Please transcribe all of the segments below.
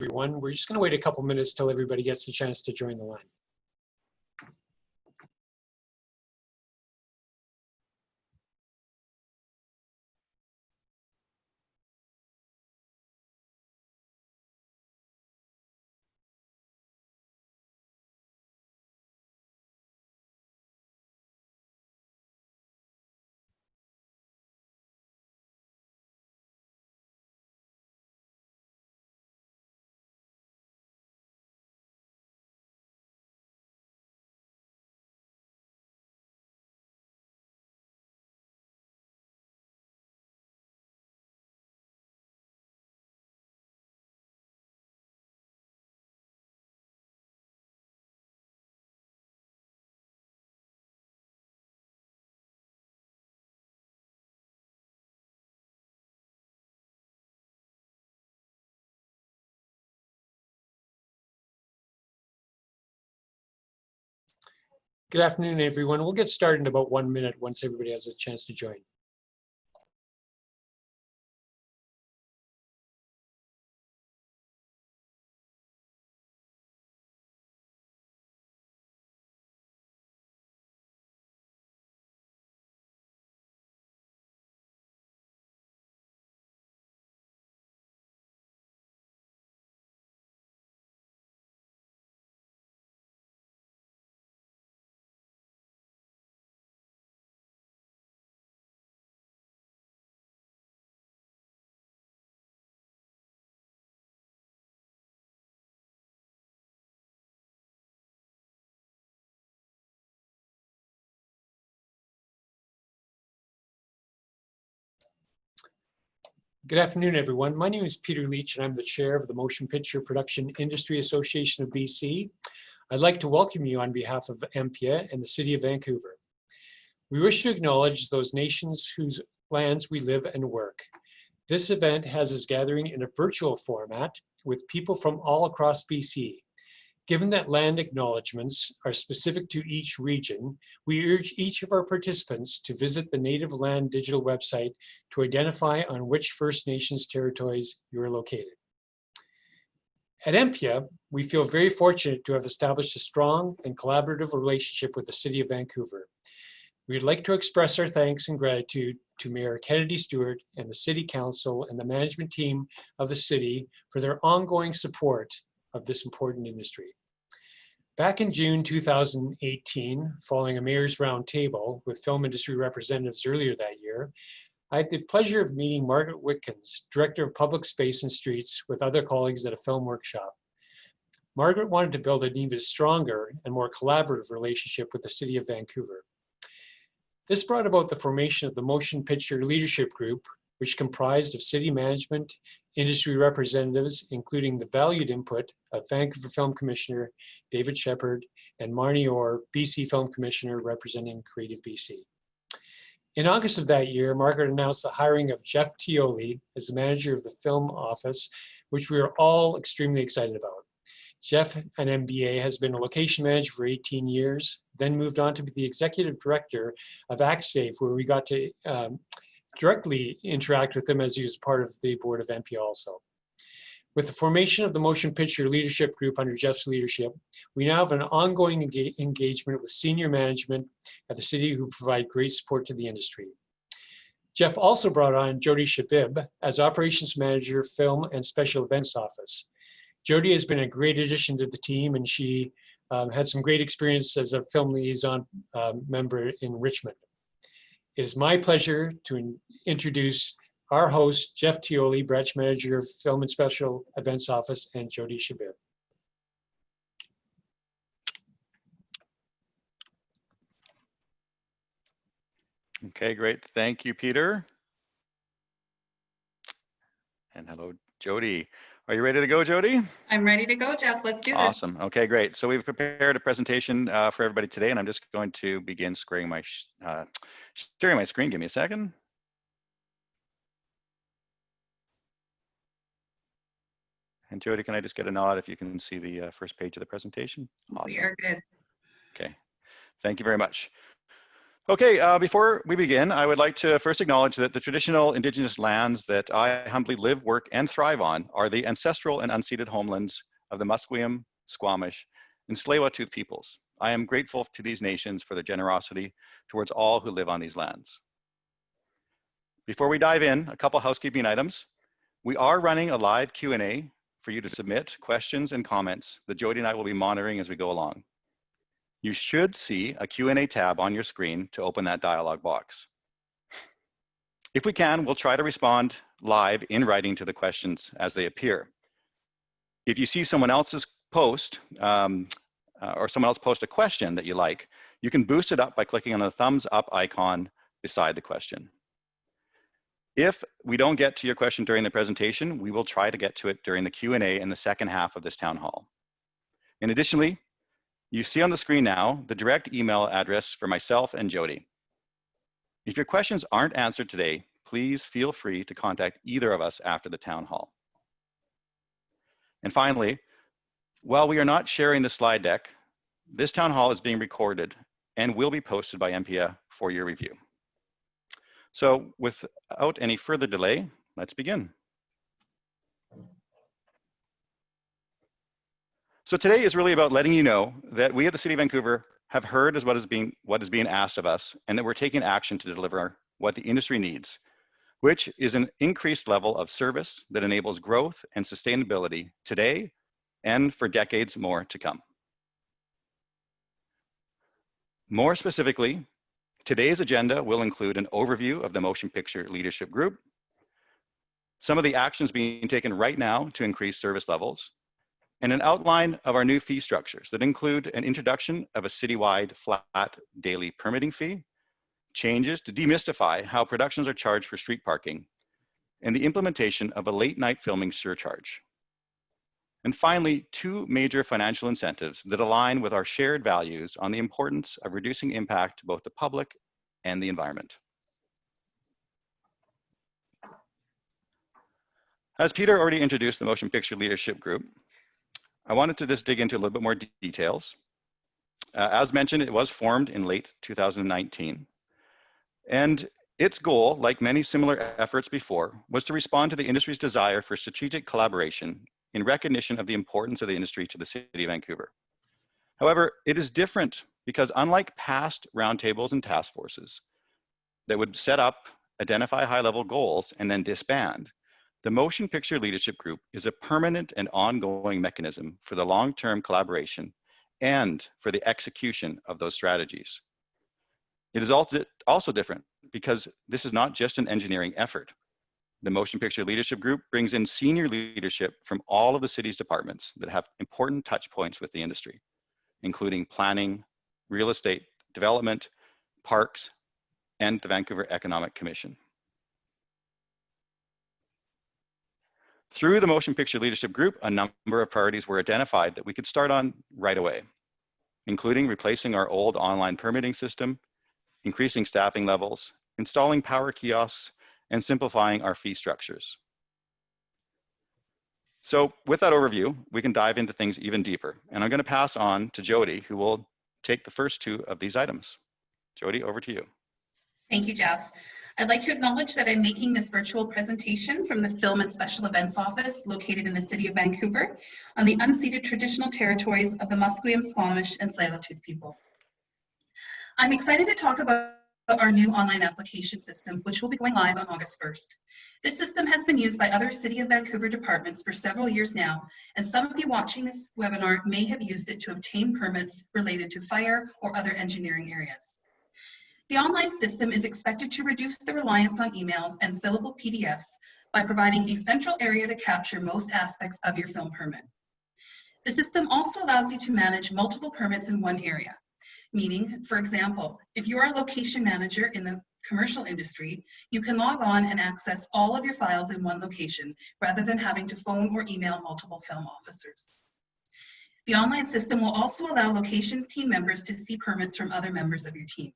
everyone. We're just going to wait a couple minutes till everybody gets a chance to join the line. Good afternoon, everyone. We'll get started in about 1 minute once everybody has a chance to join. Good afternoon, everyone. My name is Peter Leitch, and I'm the chair of the Motion Picture Production Industry Association of BC. I'd like to welcome you on behalf of MPPIA and the City of Vancouver. We wish to acknowledge those nations whose lands we live and work. This event has us gathering in a virtual format with people from all across BC. Given that land acknowledgements are specific to each region, we urge each of our participants to visit the Native Land digital website to identify on which First Nations territories you are located. At MPPIA, we feel very fortunate to have established a strong and collaborative relationship with the City of Vancouver. We'd like to express our thanks and gratitude to Mayor Kendrie Stewart and the City Council and the management team of the city for their ongoing support of this important industry. Back in June 2018, following a mayor's roundtable with film industry representatives earlier that year, I had the pleasure of meeting Margaret Witkins, Director of Public Space and Streets, with other colleagues at a film workshop. Margaret wanted to build an even stronger and more collaborative relationship with the City of Vancouver. This brought about the formation of the Motion Picture Leadership Group, which comprised of city management, industry representatives, including the valued input of Vancouver Film Commissioner David Shepard and Marnie Orr, BC Film Commissioner representing Creative BC. In August of that year, Margaret announced the hiring of Geoff Teoli as the manager of the film office, which we are all extremely excited about. Geoff, an MBA, has been a location manager for 18 years, then moved on to be the executive director of ActSafe, where we got to directly interact with him as he was part of the board of MPPIA also. With the formation of the Motion Picture Leadership Group under Geoff's leadership, we now have an ongoing engagement with senior management at the city who provide great support to the industry. Geoff also brought on Jodie Shebib as Operations Manager, Film and Special Events Office. Jodie has been a great addition to the team, and she had some great experience as a film liaison member in Richmond. It is my pleasure to introduce our host, Geoff Teoli, Branch Manager of Film and Special Events Office, and Jodie Shebib. Okay, great. Thank you, Peter. And hello, Jodie. Are you ready to go, Jodie? I'm ready to go, Geoff. Let's do this. Awesome. Okay, great. So we've prepared a presentation for everybody today, and I'm just going to begin sharing my screen. Give me a second. And Jodie, can I just get a nod if you can see the first page of the presentation? Awesome. We are good. Okay. Thank you very much. Okay, before we begin, I would like to first acknowledge that the traditional Indigenous lands that I humbly live, work, and thrive on are the ancestral and unceded homelands of the Musqueam, Squamish, and Tsleil-Waututh peoples. I am grateful to these nations for their generosity towards all who live on these lands. Before we dive in, a couple housekeeping items. We are running a live Q&A for you to submit questions and comments that Jodie and I will be monitoring as we go along. You should see a Q&A tab on your screen to open that dialog box. If we can, we'll try to respond live in writing to the questions as they appear. If you see someone else's post or someone else post a question that you like, you can boost it up by clicking on the thumbs up icon beside the question. If we don't get to your question during the presentation, we will try to get to it during the Q&A in the second half of this town hall. And additionally, you see on the screen now the direct email address for myself and Jodie. If your questions aren't answered today, please feel free to contact either of us after the town hall. And finally, while we are not sharing the slide deck, this town hall is being recorded and will be posted by MPPIA for your review. So without any further delay, let's begin. So today is really about letting you know that we at the City of Vancouver have heard what is being asked of us, and that we're taking action to deliver what the industry needs, which is an increased level of service that enables growth and sustainability today and for decades more to come. More specifically, today's agenda will include an overview of the Motion Picture Leadership Group, some of the actions being taken right now to increase service levels, and an outline of our new fee structures that include an introduction of a citywide flat daily permitting fee, changes to demystify how productions are charged for street parking, and the implementation of a late night filming surcharge. And finally, two major financial incentives that align with our shared values on the importance of reducing impact to both the public and the environment. As Peter already introduced the Motion Picture Leadership Group, I wanted to just dig into a little bit more details. As mentioned, it was formed in late 2019. And its goal, like many similar efforts before, was to respond to the industry's desire for strategic collaboration in recognition of the importance of the industry to the City of Vancouver. However, it is different because unlike past roundtables and task forces that would set up, identify high-level goals, and then disband, the Motion Picture Leadership Group is a permanent and ongoing mechanism for the long-term collaboration and for the execution of those strategies. It is also different because this is not just an engineering effort. The Motion Picture Leadership Group brings in senior leadership from all of the city's departments that have important touch points with the industry, including planning, real estate development, parks, and the Vancouver Economic Commission. Through the Motion Picture Leadership Group, a number of priorities were identified that we could start on right away, including replacing our old online permitting system, increasing staffing levels, installing power kiosks, and simplifying our fee structures. So with that overview, we can dive into things even deeper. And I'm going to pass on to Jodie, who will take the first two of these items. Jodie, over to you. Thank you, Geoff. I'd like to acknowledge that I'm making this virtual presentation from the Film and Special Events Office located in the City of Vancouver on the unceded traditional territories of the Musqueam, Squamish, and Tsleil-Waututh people. I'm excited to talk about our new online application system, which will be going live on August 1st. This system has been used by other City of Vancouver departments for several years now, and some of you watching this webinar may have used it to obtain permits related to fire or other engineering areas. The online system is expected to reduce the reliance on emails and fillable PDFs by providing a central area to capture most aspects of your film permit. The system also allows you to manage multiple permits in one area, meaning, for example, if you are a location manager in the commercial industry, you can log on and access all of your files in one location rather than having to phone or email multiple film officers. The online system will also allow location team members to see permits from other members of your team.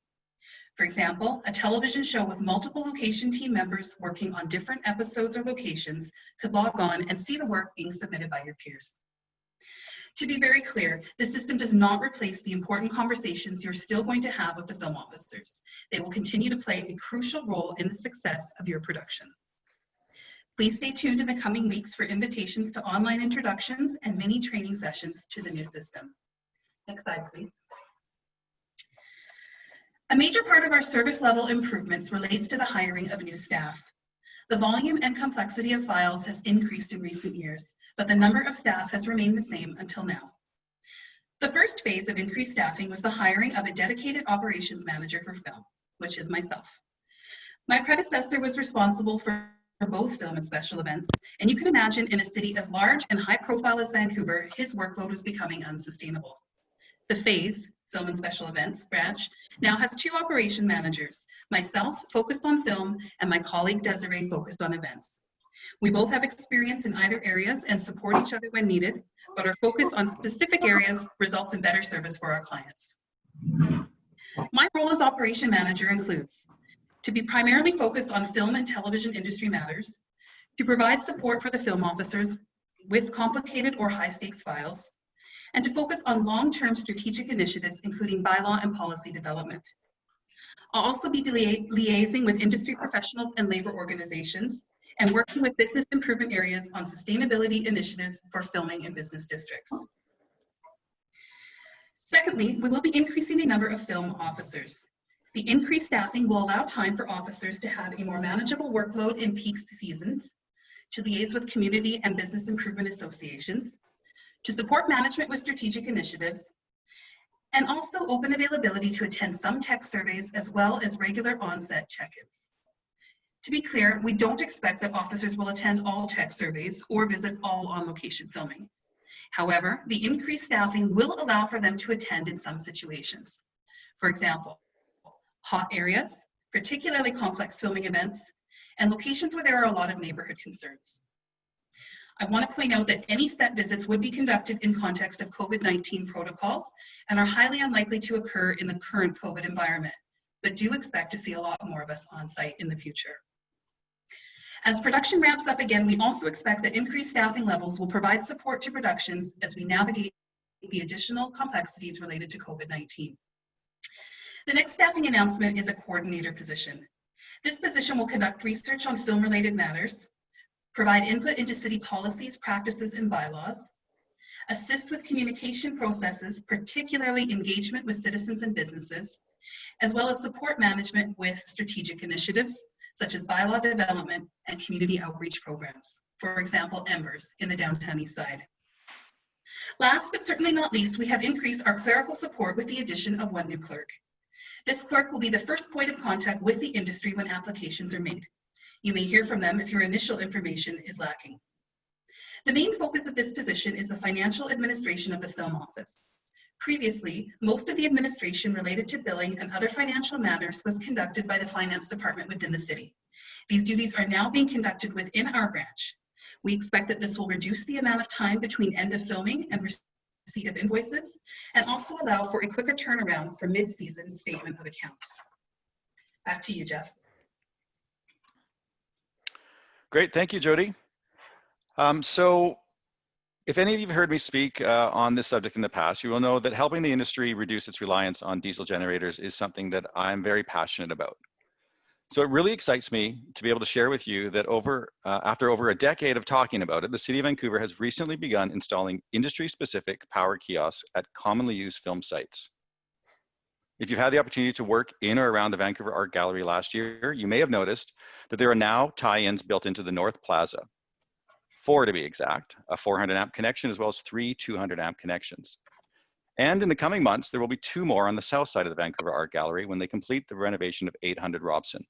For example, a television show with multiple location team members working on different episodes or locations could log on and see the work being submitted by your peers. To be very clear, the system does not replace the important conversations you're still going to have with the film officers. They will continue to play a crucial role in the success of your production. Please stay tuned in the coming weeks for invitations to online introductions and mini training sessions to the new system. Next slide, please. A major part of our service level improvements relates to the hiring of new staff. The volume and complexity of files has increased in recent years, but the number of staff has remained the same until now. The first phase of increased staffing was the hiring of a dedicated operations manager for film, which is myself. My predecessor was responsible for both film and special events, and you can imagine in a city as large and high profile as Vancouver, his workload was becoming unsustainable. The phase, film and special events branch, now has 2 operation managers, myself focused on film and my colleague Desiree focused on events. We both have experience in either areas and support each other when needed, but our focus on specific areas results in better service for our clients. My role as operation manager includes to be primarily focused on film and television industry matters, to provide support for the film officers with complicated or high stakes files, and to focus on long-term strategic initiatives, including bylaw and policy development. I'll also be liaising with industry professionals and labor organizations and working with business improvement areas on sustainability initiatives for filming in business districts. Secondly, we will be increasing the number of film officers. The increased staffing will allow time for officers to have a more manageable workload in peak seasons, to liaise with community and business improvement associations, to support management with strategic initiatives, and also open availability to attend some tech surveys as well as regular onset check-ins. To be clear, we don't expect that officers will attend all tech surveys or visit all on-location filming. However, the increased staffing will allow for them to attend in some situations. For example, hot areas, particularly complex filming events, and locations where there are a lot of neighborhood concerns. I want to point out that any set visits would be conducted in context of COVID-19 protocols and are highly unlikely to occur in the current COVID environment, but do expect to see a lot more of us on site in the future. As production ramps up again, we also expect that increased staffing levels will provide support to productions as we navigate the additional complexities related to COVID-19. The next staffing announcement is a coordinator position. This position will conduct research on film-related matters, provide input into city policies, practices, and bylaws, assist with communication processes, particularly engagement with citizens and businesses, as well as support management with strategic initiatives, such as bylaw development and community outreach programs. For example, Embers in the downtown east side. Last but certainly not least, we have increased our clerical support with the addition of 1 new clerk. This clerk will be the first point of contact with the industry when applications are made. You may hear from them if your initial information is lacking. The main focus of this position is the financial administration of the film office. Previously, most of the administration related to billing and other financial matters was conducted by the finance department within the city. These duties are now being conducted within our branch. We expect that this will reduce the amount of time between end of filming and receipt of invoices, and also allow for a quicker turnaround for mid-season statement of accounts. Back to you, Geoff. Great, thank you, Jodie. So if any of you have heard me speak on this subject in the past, you will know that helping the industry reduce its reliance on diesel generators is something that I'm very passionate about. So it really excites me to be able to share with you that after over a decade of talking about it, the City of Vancouver has recently begun installing industry-specific power kiosks at commonly used film sites. If you've had the opportunity to work in or around the Vancouver Art Gallery last year, you may have noticed that there are now tie-ins built into the North Plaza. 4 to be exact, a 400 amp connection as well as 3 200 amp connections. And in the coming months, there will be 2 more on the south side of the Vancouver Art Gallery when they complete the renovation of 800 Robson.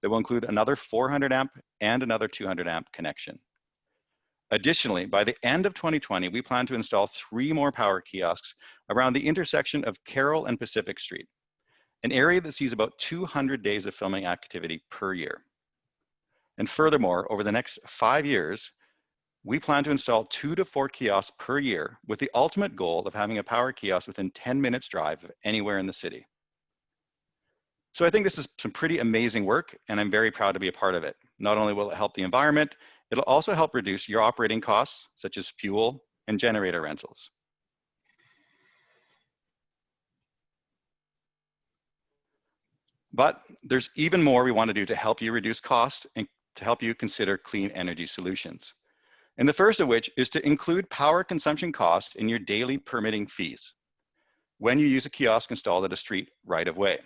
That will include another 400 amp and another 200 amp connection. Additionally, by the end of 2020, we plan to install 3 more power kiosks around the intersection of Carroll and Pacific Street, an area that sees about 200 days of filming activity per year. And furthermore, over the next 5 years, we plan to install 2 to 4 kiosks per year with the ultimate goal of having a power kiosk within 10 minutes drive of anywhere in the city. So I think this is some pretty amazing work, and I'm very proud to be a part of it. Not only will it help the environment, it'll also help reduce your operating costs, such as fuel and generator rentals. But there's even more we want to do to help you reduce costs and to help you consider clean energy solutions. And the first of which is to include power consumption costs in your daily permitting fees when you use a kiosk installed at a street right-of-way.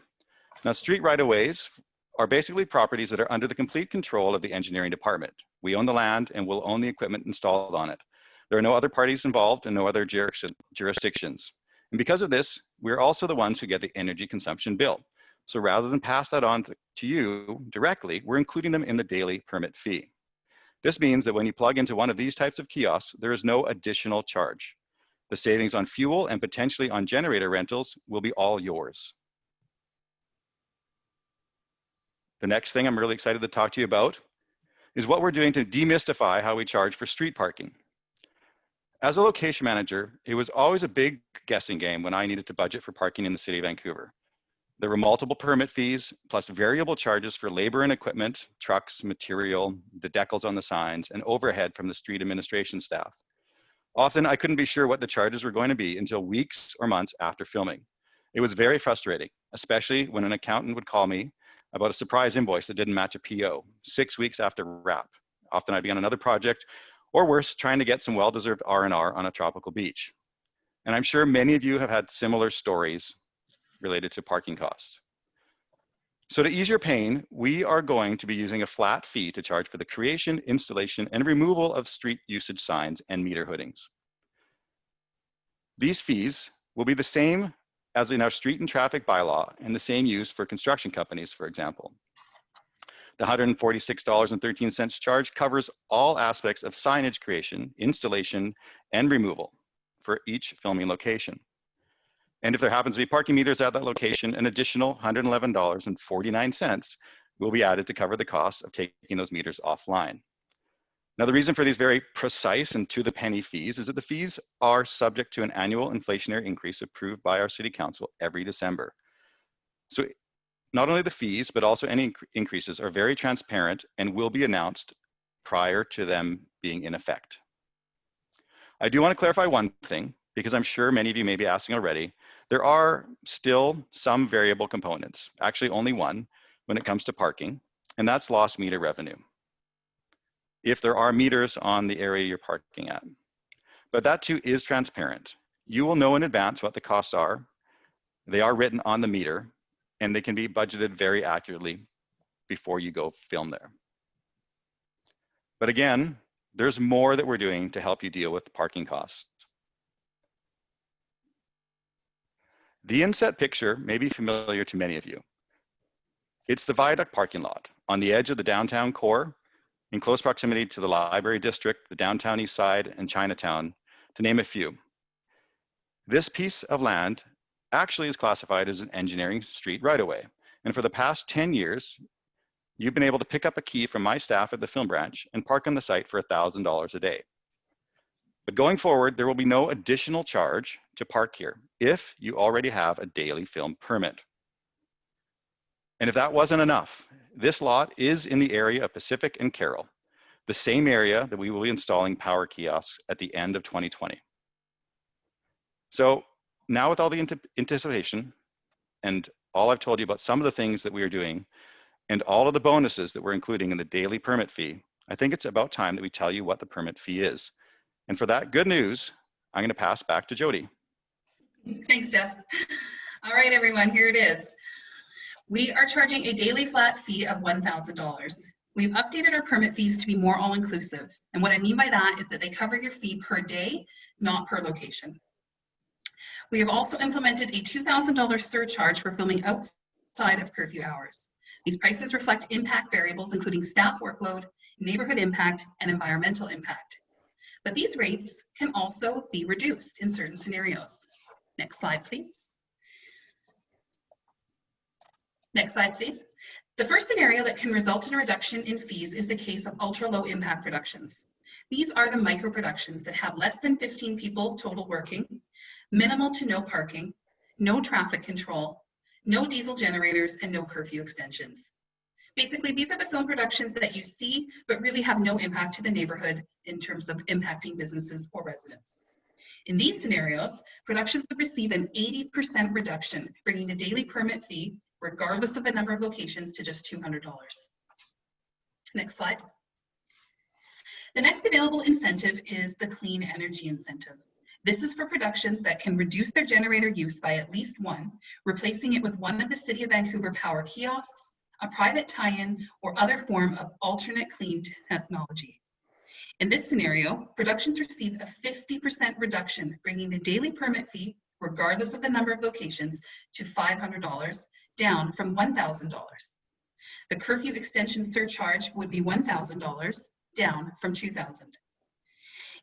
Now, street right-of-ways are basically properties that are under the complete control of the engineering department. We own the land and will own the equipment installed on it. There are no other parties involved and no other jurisdictions. And because of this, we're also the ones who get the energy consumption bill. So rather than pass that on to you directly, we're including them in the daily permit fee. This means that when you plug into one of these types of kiosks, there is no additional charge. The savings on fuel and potentially on generator rentals will be all yours. The next thing I'm really excited to talk to you about is what we're doing to demystify how we charge for street parking. As a location manager, it was always a big guessing game when I needed to budget for parking in the city of Vancouver. There were multiple permit fees, plus variable charges for labor and equipment, trucks, material, the decals on the signs, and overhead from the street administration staff. Often, I couldn't be sure what the charges were going to be until weeks or months after filming. It was very frustrating, especially when an accountant would call me about a surprise invoice that didn't match a PO 6 weeks after wrap. Often I'd be on another project, or worse, trying to get some well-deserved R&R on a tropical beach. And I'm sure many of you have had similar stories related to parking costs. So to ease your pain, we are going to be using a flat fee to charge for the creation, installation, and removal of street usage signs and meter hoodings. These fees will be the same as in our street and traffic bylaw and the same used for construction companies, for example. The $146.13 charge covers all aspects of signage creation, installation, and removal for each filming location. And if there happens to be parking meters at that location, an additional $111.49 will be added to cover the cost of taking those meters offline. Now, the reason for these very precise and to the penny fees is that the fees are subject to an annual inflationary increase approved by our City Council every December. So not only the fees, but also any increases are very transparent and will be announced prior to them being in effect. I do want to clarify one thing, because I'm sure many of you may be asking already. There are still some variable components, actually only one, when it comes to parking, and that's lost meter revenue, if there are meters on the area you're parking at. But that too is transparent. You will know in advance what the costs are. They are written on the meter, and they can be budgeted very accurately before you go film there. But again, there's more that we're doing to help you deal with parking costs. The inset picture may be familiar to many of you. It's the viaduct parking lot on the edge of the downtown core, in close proximity to the Library District, the downtown East Side, and Chinatown, to name a few. This piece of land actually is classified as an engineering street right-of-way. And for the past 10 years, you've been able to pick up a key from my staff at the film branch and park on the site for $1,000 a day. But going forward, there will be no additional charge to park here if you already have a daily film permit. And if that wasn't enough, this lot is in the area of Pacific and Carroll, the same area that we will be installing power kiosks at the end of 2020. So now with all the anticipation and all I've told you about some of the things that we are doing and all of the bonuses that we're including in the daily permit fee, I think it's about time that we tell you what the permit fee is. And for that good news, I'm going to pass back to Jodie. Thanks, Geoff. All right, everyone, here it is. We are charging a daily flat fee of $1,000. We've updated our permit fees to be more all-inclusive. And what I mean by that is that they cover your fee per day, not per location. We have also implemented a $2,000 surcharge for filming outside of curfew hours. These prices reflect impact variables, including staff workload, neighborhood impact, and environmental impact. But these rates can also be reduced in certain scenarios. Next slide, please. Next slide, please. The first scenario that can result in a reduction in fees is the case of ultra-low impact productions. These are the micro productions that have less than 15 people total working, minimal to no parking, no traffic control, no diesel generators, and no curfew extensions. Basically, these are the film productions that you see, but really have no impact to the neighborhood in terms of impacting businesses or residents. In these scenarios, productions would receive an 80% reduction, bringing the daily permit fee regardless of the number of locations, to just $200. Next slide. The next available incentive is the Clean Energy Incentive. This is for productions that can reduce their generator use by at least one, replacing it with one of the City of Vancouver power kiosks, a private tie-in, or other form of alternate clean technology. In this scenario, productions receive a 50% reduction, bringing the daily permit fee, regardless of the number of locations, to $500, down from $1,000. The curfew extension surcharge would be $1,000, down from $2,000.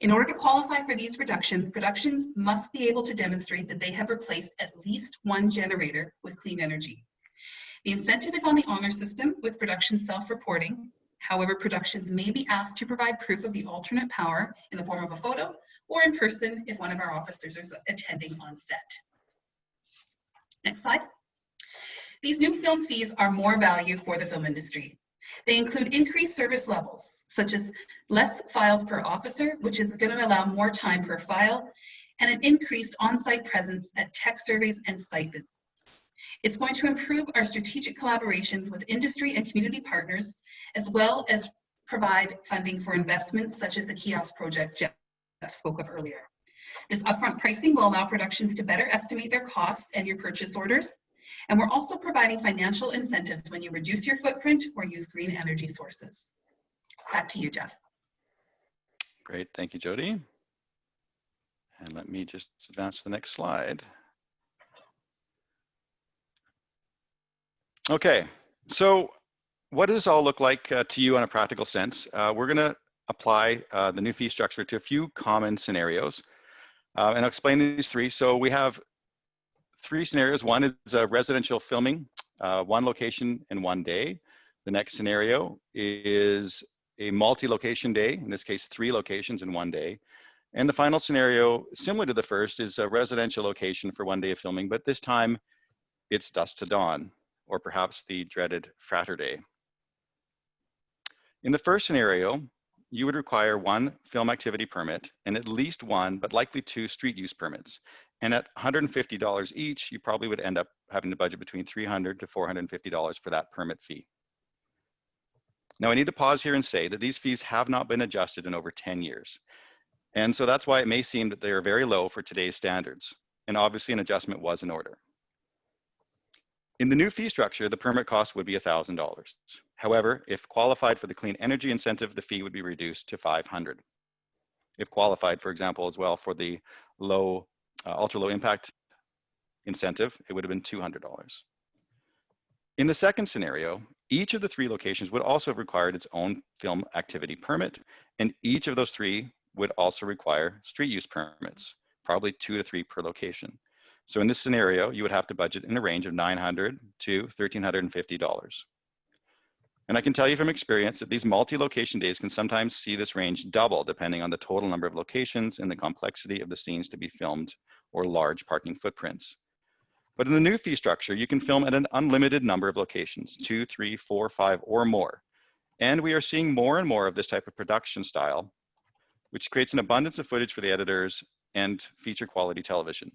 In order to qualify for these reductions, productions must be able to demonstrate that they have replaced at least one generator with clean energy. The incentive is on the honor system with production self-reporting. However, productions may be asked to provide proof of the alternate power in the form of a photo or in person if one of our officers is attending on set. Next slide. These new film fees are more value for the film industry. They include increased service levels, such as less files per officer, which is going to allow more time per file, and an increased on-site presence at tech surveys and site visits. It's going to improve our strategic collaborations with industry and community partners, as well as provide funding for investments such as the kiosk project Geoff spoke of earlier. This upfront pricing will allow productions to better estimate their costs and your purchase orders. And we're also providing financial incentives when you reduce your footprint or use green energy sources. Back to you, Geoff. Great, thank you, Jodie. And let me just advance to the next slide. Okay, so what does this all look like to you in a practical sense? We're gonna apply the new fee structure to a few common scenarios. And I'll explain these three. So we have three scenarios. One is residential filming, one location in one day. The next scenario is a multi-location day, in this case, 3 locations in one day. And the final scenario, similar to the first, is a residential location for one day of filming, but this time it's dusk to dawn, or perhaps the dreaded Fratter Day. In the first scenario, you would require one film activity permit and at least one, but likely 2 street use permits. And at $150 each, you probably would end up having to budget between $300 to $450 for that permit fee. Now I need to pause here and say that these fees have not been adjusted in over 10 years. And so that's why it may seem that they are very low for today's standards. And obviously an adjustment was in order. In the new fee structure, the permit cost would be $1,000. However, if qualified for the clean energy incentive, the fee would be reduced to $500. If qualified, for example, as well for the low, ultra low impact incentive, it would have been $200. In the second scenario, each of the 3 locations would also have required its own film activity permit, and each of those 3 would also require street use permits, probably 2 to 3 per location. So in this scenario, you would have to budget in a range of $900 to $1,350. And I can tell you from experience that these multi-location days can sometimes see this range double depending on the total number of locations and the complexity of the scenes to be filmed or large parking footprints. But in the new fee structure, you can film at an unlimited number of locations, 2, 3, 4, 5, or more. And we are seeing more and more of this type of production style, which creates an abundance of footage for the editors and feature quality television.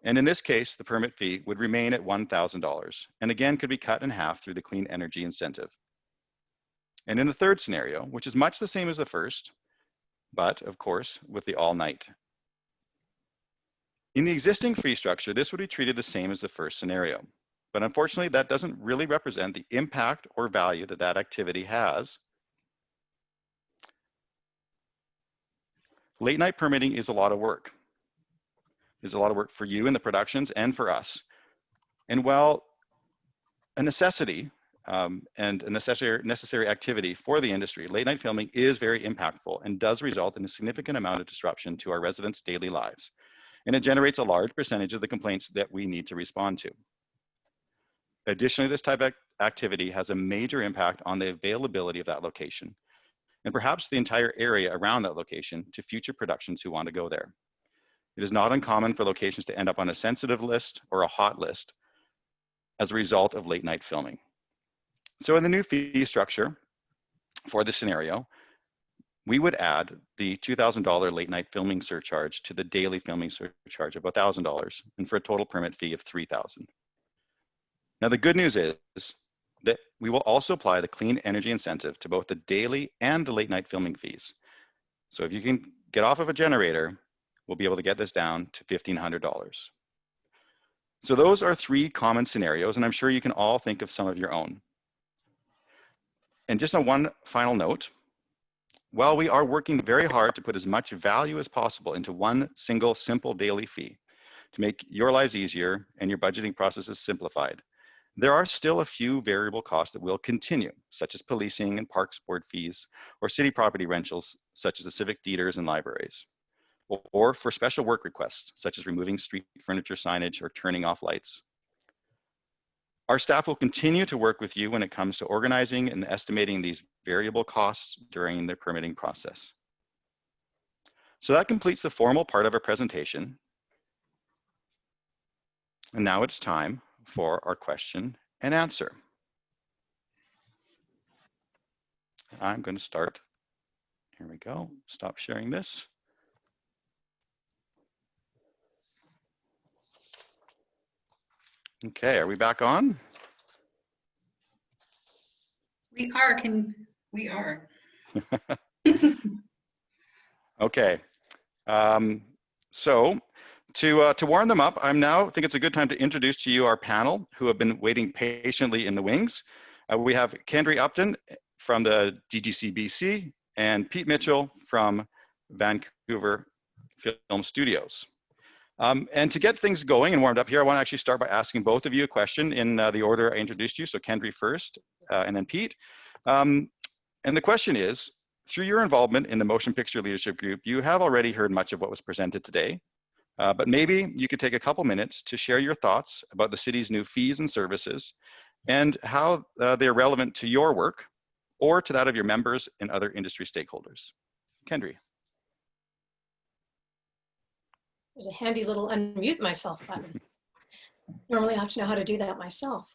And in this case, the permit fee would remain at $1,000 and again could be cut in half through the clean energy incentive. And in the third scenario, which is much the same as the first, but of course, with the all night. In the existing fee structure, this would be treated the same as the first scenario. But unfortunately, that doesn't really represent the impact or value that that activity has. Late night permitting is a lot of work. There's a lot of work for you in the productions and for us. And while a necessity and a necessary activity for the industry, late night filming is very impactful and does result in a significant amount of disruption to our residents' daily lives. And it generates a large percentage of the complaints that we need to respond to. Additionally, this type of activity has a major impact on the availability of that location and perhaps the entire area around that location to future productions who want to go there. It is not uncommon for locations to end up on a sensitive list or a hot list as a result of late night filming. So in the new fee structure for this scenario, we would add the $2,000 late night filming surcharge to the daily filming surcharge of $1,000 and for a total permit fee of $3,000. Now, the good news is that we will also apply the clean energy incentive to both the daily and the late night filming fees. So if you can get off of a generator, we'll be able to get this down to $1,500. So those are 3 common scenarios, and I'm sure you can all think of some of your own. And just on one final note, while we are working very hard to put as much value as possible into one single simple daily fee to make your lives easier and your budgeting processes simplified, there are still a few variable costs that will continue, such as policing and parks board fees, or city property rentals, such as the civic theaters and libraries, or for special work requests, such as removing street furniture signage or turning off lights. Our staff will continue to work with you when it comes to organizing and estimating these variable costs during the permitting process. So that completes the formal part of our presentation. And now it's time for our question and answer. I'm going to start. Here we go. Stop sharing this. Okay, are we back on? We are. Okay. So to warm them up, I think it's a good time to introduce to you our panel who have been waiting patiently in the wings. We have Kendrie Upton from the DGC-BC and Pete Mitchell from Vancouver Film Studios. And to get things going and warmed up here, I want to actually start by asking both of you a question in the order I introduced you. So Kendrie first, and then Pete. And the question is, through your involvement in the Motion Picture Leadership Group, you have already heard much of what was presented today. But maybe you could take a couple minutes to share your thoughts about the city's new fees and services and how they're relevant to your work or to that of your members and other industry stakeholders. Kendrie. There's a handy little unmute myself button. Normally I have to know how to do that myself.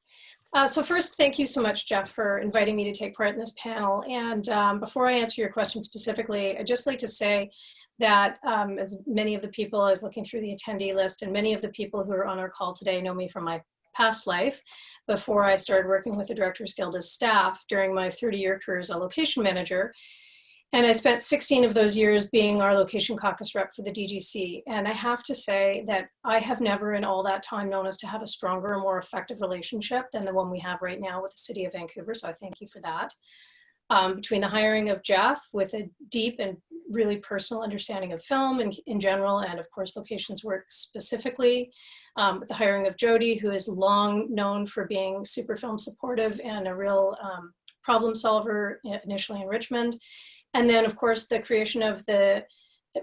So first, thank you so much, Geoff, for inviting me to take part in this panel. And before I answer your question specifically, I'd just like to say that as many of the people, I was looking through the attendee list, and many of the people who are on our call today know me from my past life before I started working with the Directors Guild as staff during my 30-year career as a location manager. And I spent 16 of those years being our location caucus rep for the DGC. And I have to say that I have never in all that time known us to have a stronger and more effective relationship than the one we have right now with the City of Vancouver. So I thank you for that. Between the hiring of Geoff with a deep and really personal understanding of film in general, and of course locations work specifically, with the hiring of Jodie, who is long known for being super film supportive and a real problem solver initially in Richmond. And then, of course, the creation of the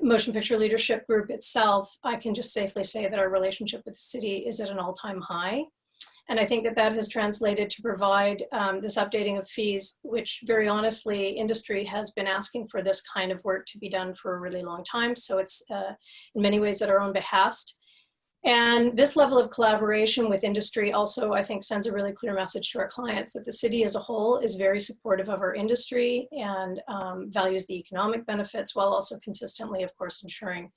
Motion Picture Leadership Group itself, I can just safely say that our relationship with the city is at an all-time high. And I think that that has translated to provide this updating of fees, which very honestly, industry has been asking for this kind of work to be done for a really long time. So it's in many ways at our own behest. And this level of collaboration with industry also, I think, sends a really clear message to our clients that the city as a whole is very supportive of our industry and values the economic benefits, while also consistently, of course, ensuring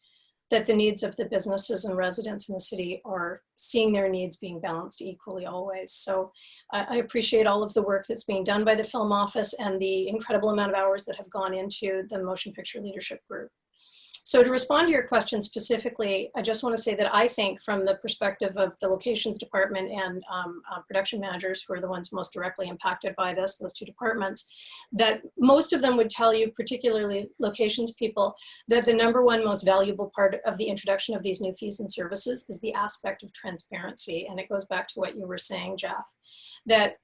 that the needs of the businesses and residents in the city are seeing their needs being balanced equally always. So I appreciate all of the work that's being done by the Film Office and the incredible amount of hours that have gone into the Motion Picture Leadership Group. So to respond to your question specifically, I just want to say that I think from the perspective of the locations department and production managers, who are the ones most directly impacted by this, those two departments, that most of them would tell you, particularly locations people, that the #1 most valuable part of the introduction of these new fees and services is the aspect of transparency. And it goes back to what you were saying, Geoff, that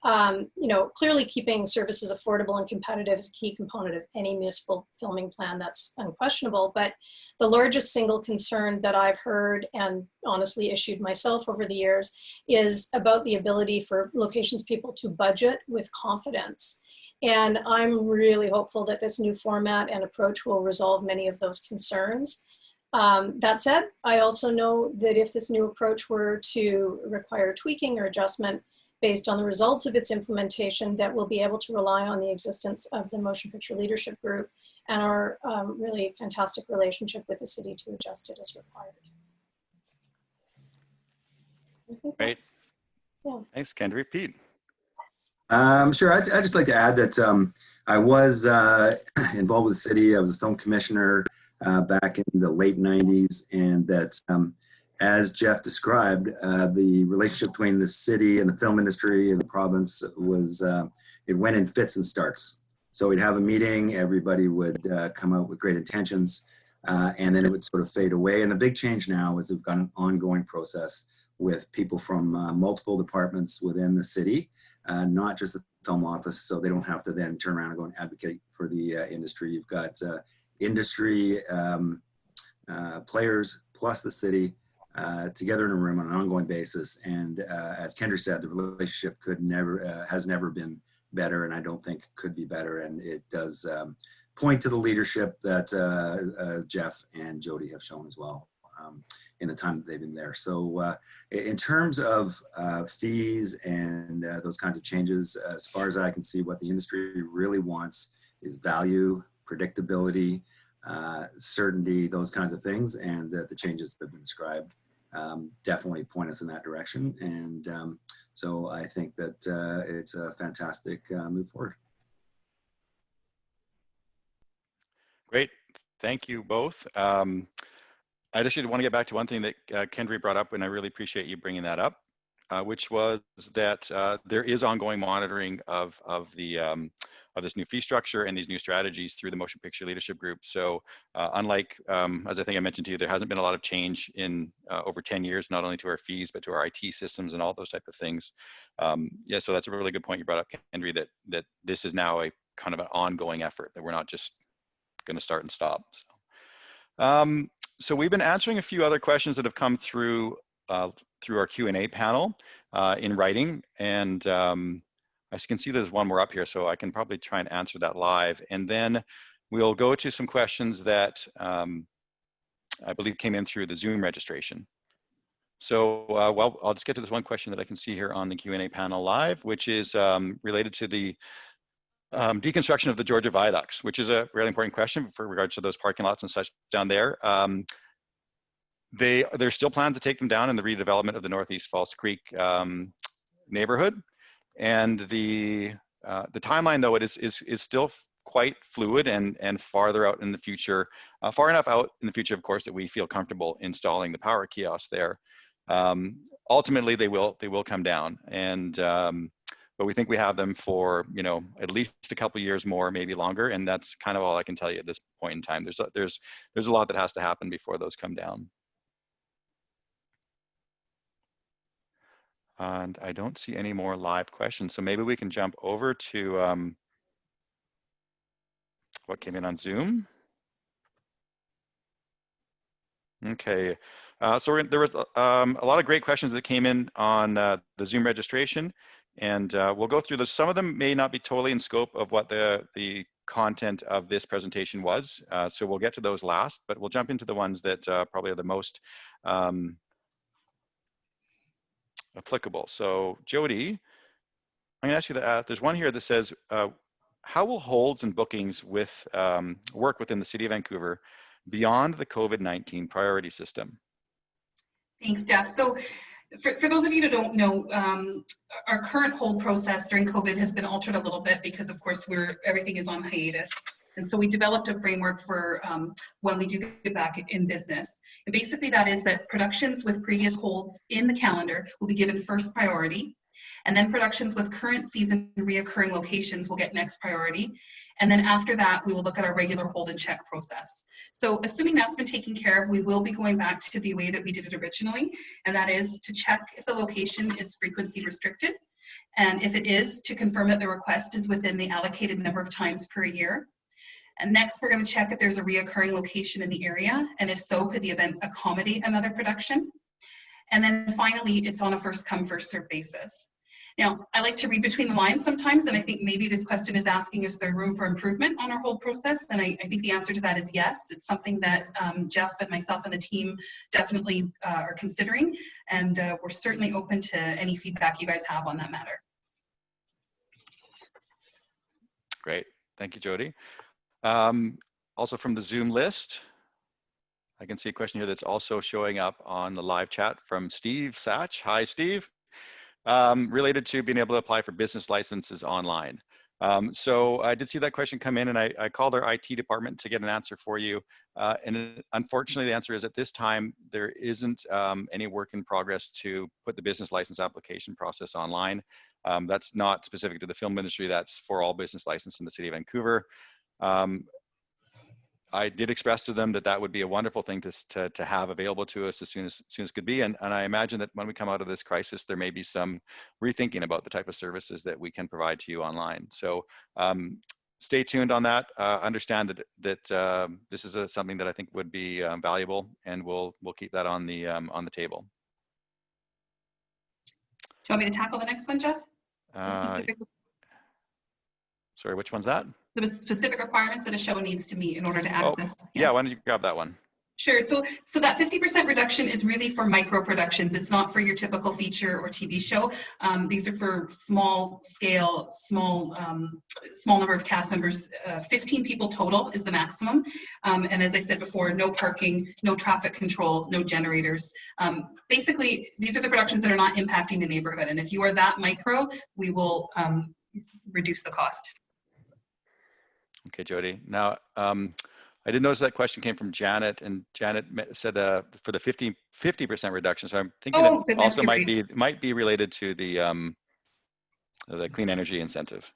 clearly keeping services affordable and competitive is a key component of any municipal filming plan. That's unquestionable. But the largest single concern that I've heard and honestly issued myself over the years is about the ability for locations people to budget with confidence. And I'm really hopeful that this new format and approach will resolve many of those concerns. That said, I also know that if this new approach were to require tweaking or adjustment based on the results of its implementation, that we'll be able to rely on the existence of the Motion Picture Leadership Group and our really fantastic relationship with the city to adjust it as required. Great. Thanks, Kendrie. Pete. Sure. I'd just like to add that I was involved with the city. I was a film commissioner back in the late 90s, and that as Geoff described, the relationship between the city and the film industry and the province was, it went in fits and starts. So we'd have a meeting, everybody would come out with great intentions, and then it would sort of fade away. And the big change now is we've got an ongoing process with people from multiple departments within the city, not just the film office, so they don't have to then turn around and go and advocate for the industry. You've got industry players plus the city together in a room on an ongoing basis. And as Kendrie said, the relationship has never been better, and I don't think could be better. And it does point to the leadership that Geoff and Jodie have shown as well in the time that they've been there. So in terms of fees and those kinds of changes, as far as I can see, what the industry really wants is value, predictability, certainty, those kinds of things. And the changes that have been described definitely point us in that direction. And so I think that it's a fantastic move forward. Great. Thank you both. I just want to get back to one thing that Kendrie brought up, and I really appreciate you bringing that up, which was that there is ongoing monitoring of this new fee structure and these new strategies through the Motion Picture Leadership Group. So unlike, as I think I mentioned to you, there hasn't been a lot of change in over 10 years, not only to our fees, but to our IT systems and all those type of things. Yeah, so that's a really good point you brought up, Kendrie, that this is now a kind of an ongoing effort, that we're not just going to start and stop. So we've been answering a few other questions that have come through through our Q&A panel in writing, and as you can see, there's one more up here, so I can probably try and answer that live. And then we'll go to some questions that I believe came in through the Zoom registration. So well, I'll just get to this one question that I can see here on the Q&A panel live, which is related to the deconstruction of the Georgia viaducts, which is a really important question for regards to those parking lots and such down there. There's still plans to take them down in the redevelopment of the Northeast Falls Creek neighborhood, and the timeline, though, it is still quite fluid and farther out in the future, far enough out in the future, of course, that we feel comfortable installing the power kiosks there. Ultimately, they will come down, and but we think we have them for, you know, at least a couple of years more, maybe longer, and that's kind of all I can tell you at this point in time. There's a lot that has to happen before those come down. And I don't see any more live questions, so maybe we can jump over to what came in on Zoom. Okay, so there was a lot of great questions that came in on the Zoom registration, and we'll go through those. Some of them may not be totally in scope of what the content of this presentation was, so we'll get to those last, but we'll jump into the ones that probably are the most applicable. So Jodie, I'm gonna ask you that there's one here that says, how will holds and bookings with work within the City of Vancouver beyond the COVID-19 priority system? Thanks, Geoff. So for those of you that don't know, our current hold process during COVID has been altered a little bit because, of course, everything is on hiatus. And so we developed a framework for when we do get back in business. And basically that is that productions with previous holds in the calendar will be given first priority. And then productions with current season reoccurring locations will get next priority. And then after that, we will look at our regular hold and check process. So assuming that's been taken care of, we will be going back to the way that we did it originally. And that is to check if the location is frequency restricted. And if it is, to confirm that the request is within the allocated number of times per year. And next, we're going to check if there's a reoccurring location in the area, and if so, could the event accommodate another production? And then finally, it's on a first come, first served basis. Now, I like to read between the lines sometimes, and I think maybe this question is asking, is there room for improvement on our hold process? And I think the answer to that is yes. It's something that Geoff and myself and the team definitely are considering, and we're certainly open to any feedback you guys have on that matter. Great, thank you, Jodie. Also from the Zoom list, I can see a question here that's also showing up on the live chat from Steve Satch. Hi, Steve. related to being able to apply for business licenses online. So I did see that question come in, and I called our IT department to get an answer for you. Unfortunately, the answer is at this time, there isn't any work in progress to put the business license application process online. That's not specific to the film industry, that's for all business license in the city of Vancouver. I did express to them that that would be a wonderful thing to have available to us as soon as could be. And I imagine that when we come out of this crisis, there may be some rethinking about the type of services that we can provide to you online. So stay tuned on that. Understand that this is something that I think would be valuable, and we'll keep that on the table. Do you want me to tackle the next one, Geoff? Sorry, which one's that? The specific requirements that a show needs to meet in order to access. Yeah, why don't you grab that one? Sure. So that 50% reduction is really for micro productions. It's not for your typical feature or TV show. These are for small scale, small number of cast members. 15 people total is the maximum. And as I said before, no parking, no traffic control, no generators. Basically, these are the productions that are not impacting the neighborhood. And if you are that micro, we will reduce the cost. Okay, Jodie. Now, I did notice that question came from Janet, and Janet said for the 50% reduction. So I'm thinking it also might be related to the clean energy incentive.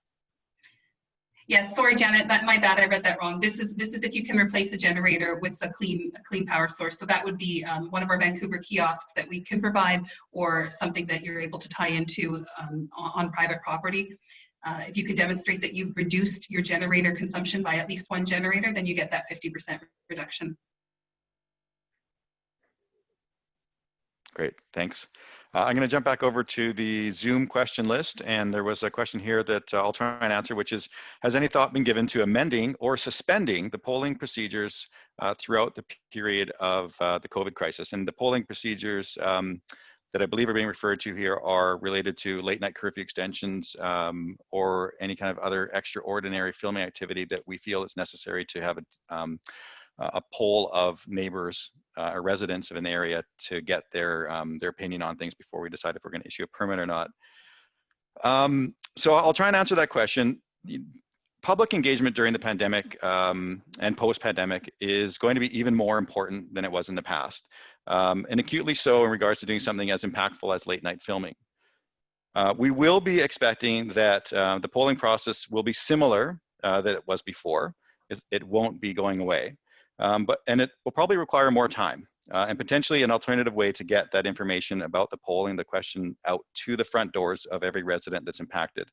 Yes, sorry, Janet, my bad. I read that wrong. This is if you can replace a generator with a clean power source. So that would be one of our Vancouver kiosks that we can provide, or something that you're able to tie into on private property. If you can demonstrate that you've reduced your generator consumption by at least one generator, then you get that 50% reduction. Great, thanks. I'm going to jump back over to the Zoom question list, and there was a question here that I'll try and answer, which is, has any thought been given to amending or suspending the polling procedures throughout the period of the COVID crisis? And the polling procedures that I believe are being referred to here are related to late night curfew extensions or any kind of other extraordinary filming activity that we feel is necessary to have a poll of neighbors or residents of an area to get their opinion on things before we decide if we're going to issue a permit or not. So I'll try and answer that question. Public engagement during the pandemic and post-pandemic is going to be even more important than it was in the past, and acutely so in regards to doing something as impactful as late night filming. We will be expecting that the polling process will be similar that it was before. It won't be going away, and it will probably require more time and potentially an alternative way to get that information about the polling, the question, out to the front doors of every resident that's impacted.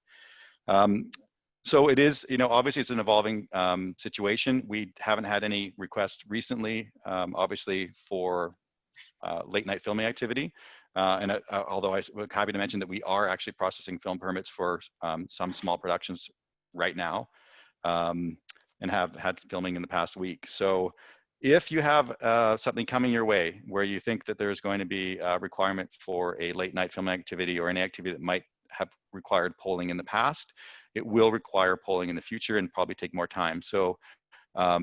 So it is, obviously it's an evolving situation. We haven't had any requests recently, obviously, for late night filming activity. And although I was happy to mention that we are actually processing film permits for some small productions right now, and have had filming in the past week. So if you have something coming your way where you think that there's going to be a requirement for a late night filming activity or any activity that might have required polling in the past, it will require polling in the future and probably take more time. So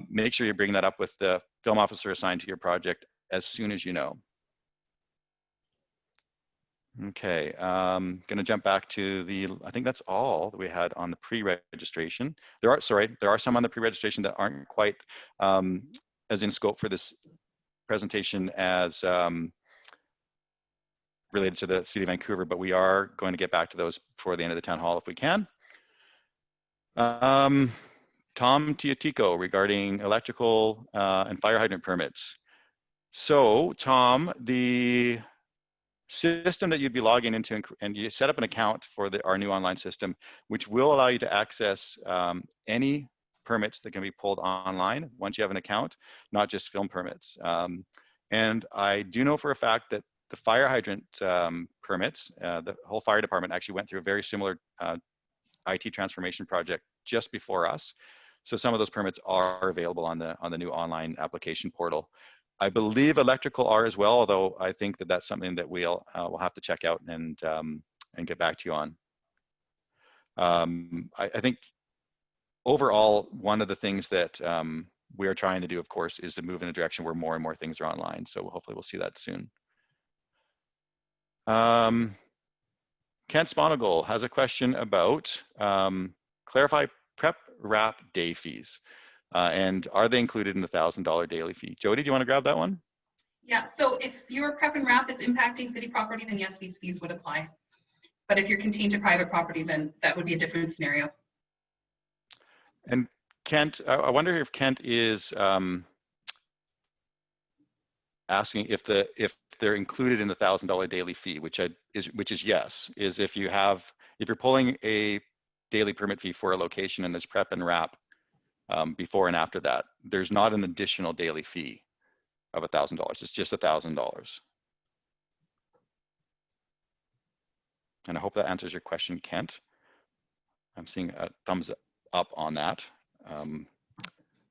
make sure you bring that up with the film officer assigned to your project as soon as you know. Okay, going to jump back to I think that's all that we had on the pre-registration. There are some on the pre-registration that aren't quite as in scope for this presentation as related to the City of Vancouver, but we are going to get back to those before the end of the town hall if we can. Tom Tiatico regarding electrical and fire hydrant permits. So Tom, the system that you'd be logging into, and you set up an account for our new online system, which will allow you to access any permits that can be pulled online once you have an account, not just film permits. And I do know for a fact that the fire hydrant permits, the whole fire department actually went through a very similar IT transformation project just before us. So some of those permits are available on the new online application portal. I believe electrical are as well, although I think that that's something that we'll have to check out and get back to you on. I think overall, one of the things that we are trying to do, of course, is to move in a direction where more and more things are online. So hopefully we'll see that soon. Kent Sponagle has a question about clarify prep wrap day fees. And are they included in the $1,000 daily fee? Jodie, do you want to grab that one? Yeah, so if your prep and wrap is impacting city property, then yes, these fees would apply. But if you're contained to private property, then that would be a different scenario. And Kent, I wonder if Kent is asking if they're included in the $1,000 daily fee, which is yes. Is if you're pulling a daily permit fee for a location and there's prep and wrap before and after that, there's not an additional daily fee of $1,000. It's just $1,000. And I hope that answers your question, Kent. I'm seeing a thumbs up on that.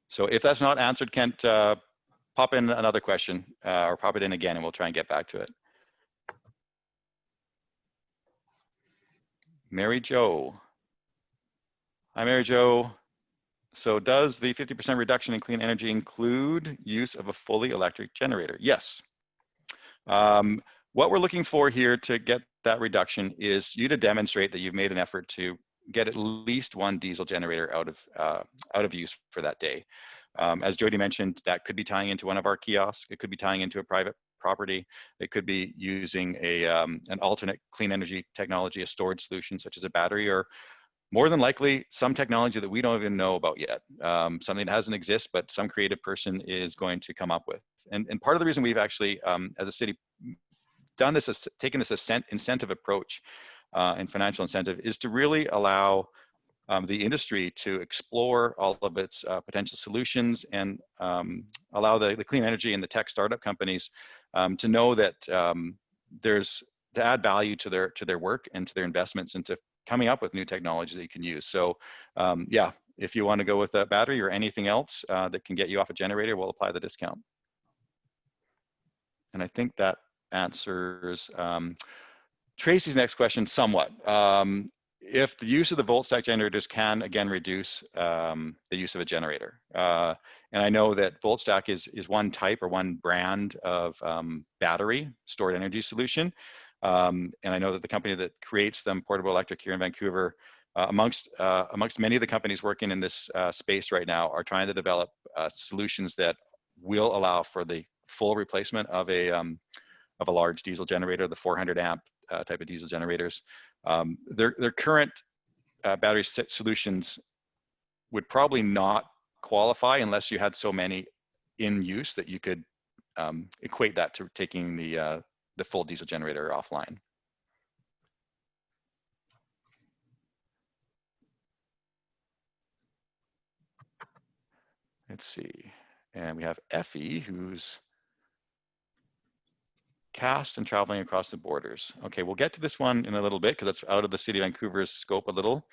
So if that's not answered, Kent, pop in another question or pop it in again and we'll try and get back to it. Mary Jo. Hi, Mary Jo. So does the 50% reduction in clean energy include use of a fully electric generator? Yes. What we're looking for here to get that reduction is you to demonstrate that you've made an effort to get at least one diesel generator out of use for that day. As Jodie mentioned, that could be tying into one of our kiosks. It could be tying into a private property. It could be using an alternate clean energy technology, a storage solution such as a battery, or more than likely some technology that we don't even know about yet. Something that hasn't existed, but some creative person is going to come up with. And part of the reason we've actually, as a city, done this, taken this incentive approach and financial incentive is to really allow the industry to explore all of its potential solutions and allow the clean energy and the tech startup companies to know that there's to add value to their work and to their investments into coming up with new technologies that you can use. So yeah, if you want to go with a battery or anything else that can get you off a generator, we'll apply the discount. And I think that answers Tracy's next question somewhat. If the use of the volt stack generators can again reduce the use of a generator. And I know that volt stack is one type or one brand of battery stored energy solution. And I know that the company that creates them, Portable Electric here in Vancouver, amongst many of the companies working in this space right now, are trying to develop solutions that will allow for the full replacement of a large diesel generator, the 400 amp type of diesel generators. Their current battery solutions would probably not qualify unless you had so many in use that you could equate that to taking the full diesel generator offline. Let's see, and we have Effie, who's cast and traveling across the borders. Okay, we'll get to this one in a little bit because that's out of the City of Vancouver's scope a little.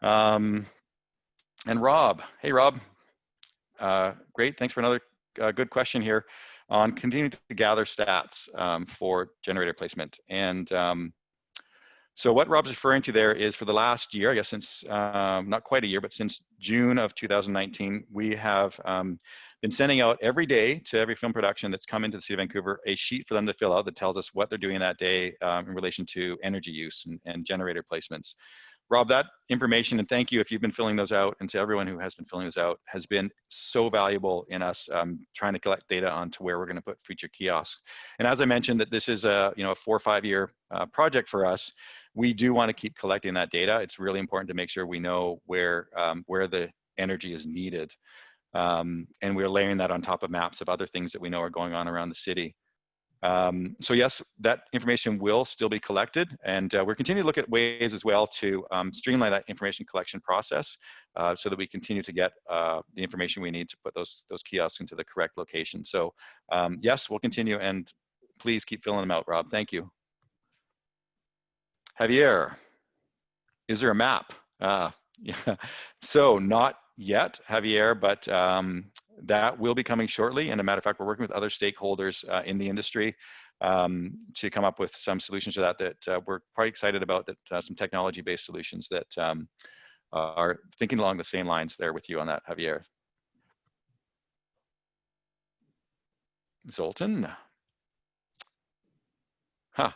And Rob, hey Rob, great, thanks for another good question here on continuing to gather stats for generator placement. And so what Rob's referring to there is for the last year, I guess since, not quite a year, but since June of 2019, we have been sending out every day to every film production that's come into the City of Vancouver a sheet for them to fill out that tells us what they're doing that day in relation to energy use and generator placements. Rob, that information, and thank you if you've been filling those out, and to everyone who has been filling those out, has been so valuable in us trying to collect data onto where we're going to put future kiosks. And as I mentioned, that this is a 4 or 5 year project for us. We do want to keep collecting that data. It's really important to make sure we know where the energy is needed. And we're layering that on top of maps of other things that we know are going on around the city. So yes, that information will still be collected, and we're continuing to look at ways as well to streamline that information collection process so that we continue to get the information we need to put those kiosks into the correct location. So yes, we'll continue, and please keep filling them out, Rob. Thank you. Javier, is there a map? Yeah. So not yet, Javier, but that will be coming shortly. And a matter of fact, we're working with other stakeholders in the industry to come up with some solutions to that we're quite excited about, that some technology-based solutions that are thinking along the same lines there with you on that, Javier. Zoltan. Huh.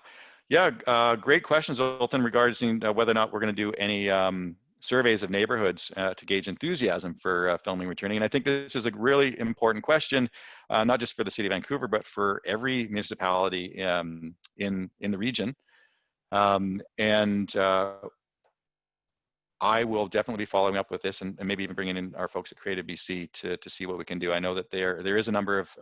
Yeah, great questions, Zoltan, regarding whether or not we're going to do any surveys of neighborhoods to gauge enthusiasm for filming returning. And I think this is a really important question, not just for the City of Vancouver, but for every municipality in the region. I will definitely be following up with this and maybe even bringing in our folks at Creative BC to see what we can do. I know that there is a number of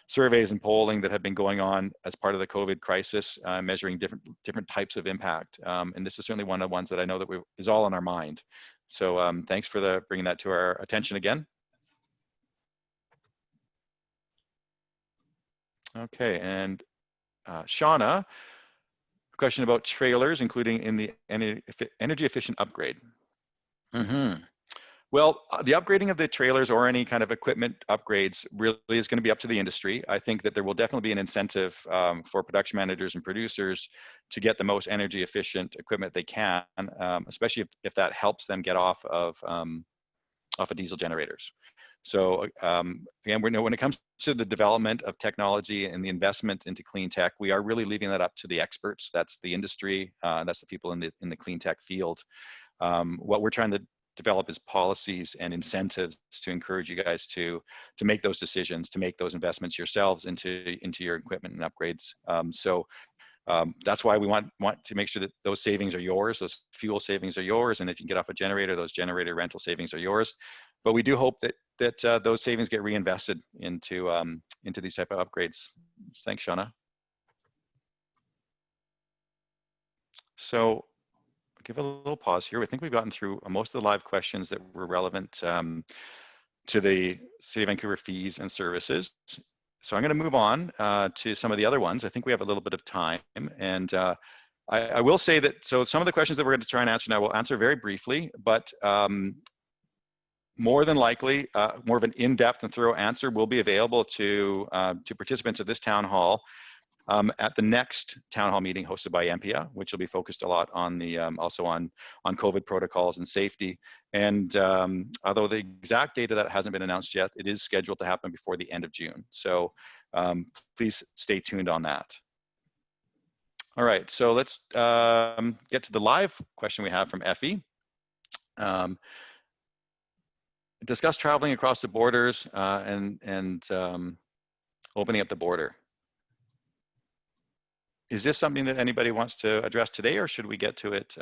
surveys and polling that have been going on as part of the COVID crisis, measuring different types of impact. And this is certainly one of the ones that I know that is all on our mind. So thanks for bringing that to our attention again. Okay, and Shauna, question about trailers, including in the energy efficient upgrade. Well, the upgrading of the trailers or any kind of equipment upgrades really is going to be up to the industry. I think that there will definitely be an incentive for production managers and producers to get the most energy efficient equipment they can, especially if that helps them get off of diesel generators. So again, we know when it comes to the development of technology and the investment into clean tech, we are really leaving that up to the experts. That's the industry. That's the people in the clean tech field. What we're trying to develop is policies and incentives to encourage you guys to make those decisions, to make those investments yourselves into your equipment and upgrades. That's why we want to make sure that those savings are yours, those fuel savings are yours, and if you can get off a generator, those generator rental savings are yours. But we do hope that those savings get reinvested into these type of upgrades. Thanks, Shauna. So give a little pause here. I think we've gotten through most of the live questions that were relevant to the City of Vancouver fees and services. So I'm going to move on to some of the other ones. I think we have a little bit of time. And I will say that, so some of the questions that we're going to try and answer now, we'll answer very briefly, but more than likely, more of an in-depth and thorough answer will be available to participants of this town hall at the next town hall meeting hosted by MPPIA, which will be focused a lot on the also on COVID protocols and safety. And although the exact date of that hasn't been announced yet, it is scheduled to happen before the end of June. So please stay tuned on that. All right, so let's get to the live question we have from Effie. Discuss traveling across the borders and opening up the border. Is this something that anybody wants to address today, or should we get to it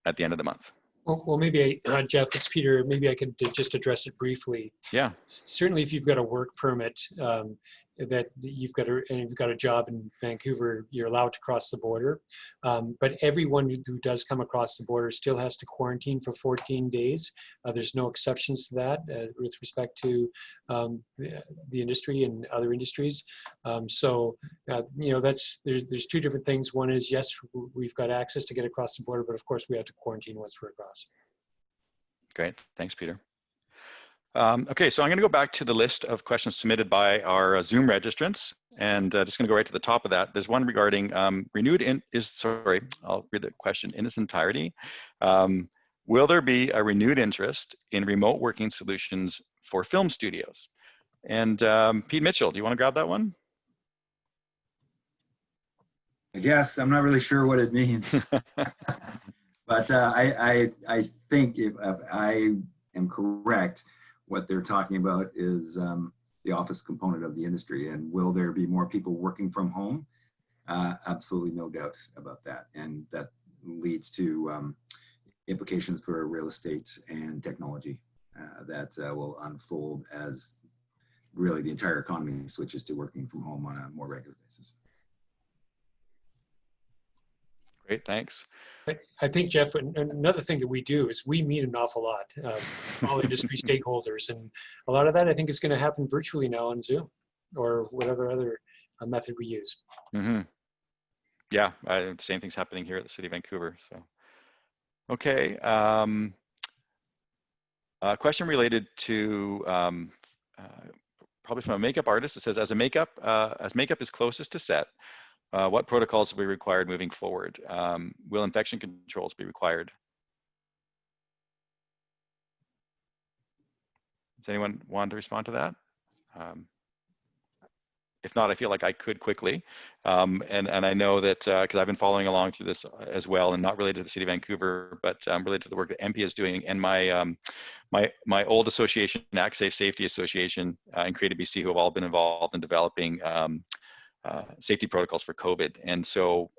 at the end of the month? Well, maybe, Geoff, it's Peter, maybe I could just address it briefly. Yeah. Certainly, if you've got a work permit that you've got a job in Vancouver, you're allowed to cross the border. But everyone who does come across the border still has to quarantine for 14 days. There's no exceptions to that with respect to the industry and other industries. You know, there's two different things. One is, yes, we've got access to get across the border, but of course we have to quarantine once we're across. Great, thanks, Peter. Okay, so I'm going to go back to the list of questions submitted by our Zoom registrants, and just going to go right to the top of that. There's one regarding I'll read the question in its entirety. Will there be a renewed interest in remote working solutions for film studios? And Pete Mitchell, do you want to grab that one? I guess I'm not really sure what it means, but I think if I am correct, what they're talking about is the office component of the industry, and will there be more people working from home? Absolutely no doubt about that, and that leads to implications for real estate and technology that will unfold as really the entire economy switches to working from home on a more regular basis. Great, thanks. I think, Geoff, another thing that we do is we meet an awful lot, all industry stakeholders, and a lot of that I think is going to happen virtually now on Zoom or whatever other method we use. Mm-hmm. Yeah, the same thing's happening here at the City of Vancouver. So, okay. A question related to probably from a makeup artist. It says, as makeup is closest to set, what protocols will be required moving forward? Will infection controls be required? Does anyone want to respond to that? if not, I feel like I could quickly. And I know that because I've been following along through this as well, and not related to the City of Vancouver, but related to the work that MPPIA is doing, and my old association, Act Safe Safety Association, and Creative BC, who have all been involved in developing safety protocols for COVID. And so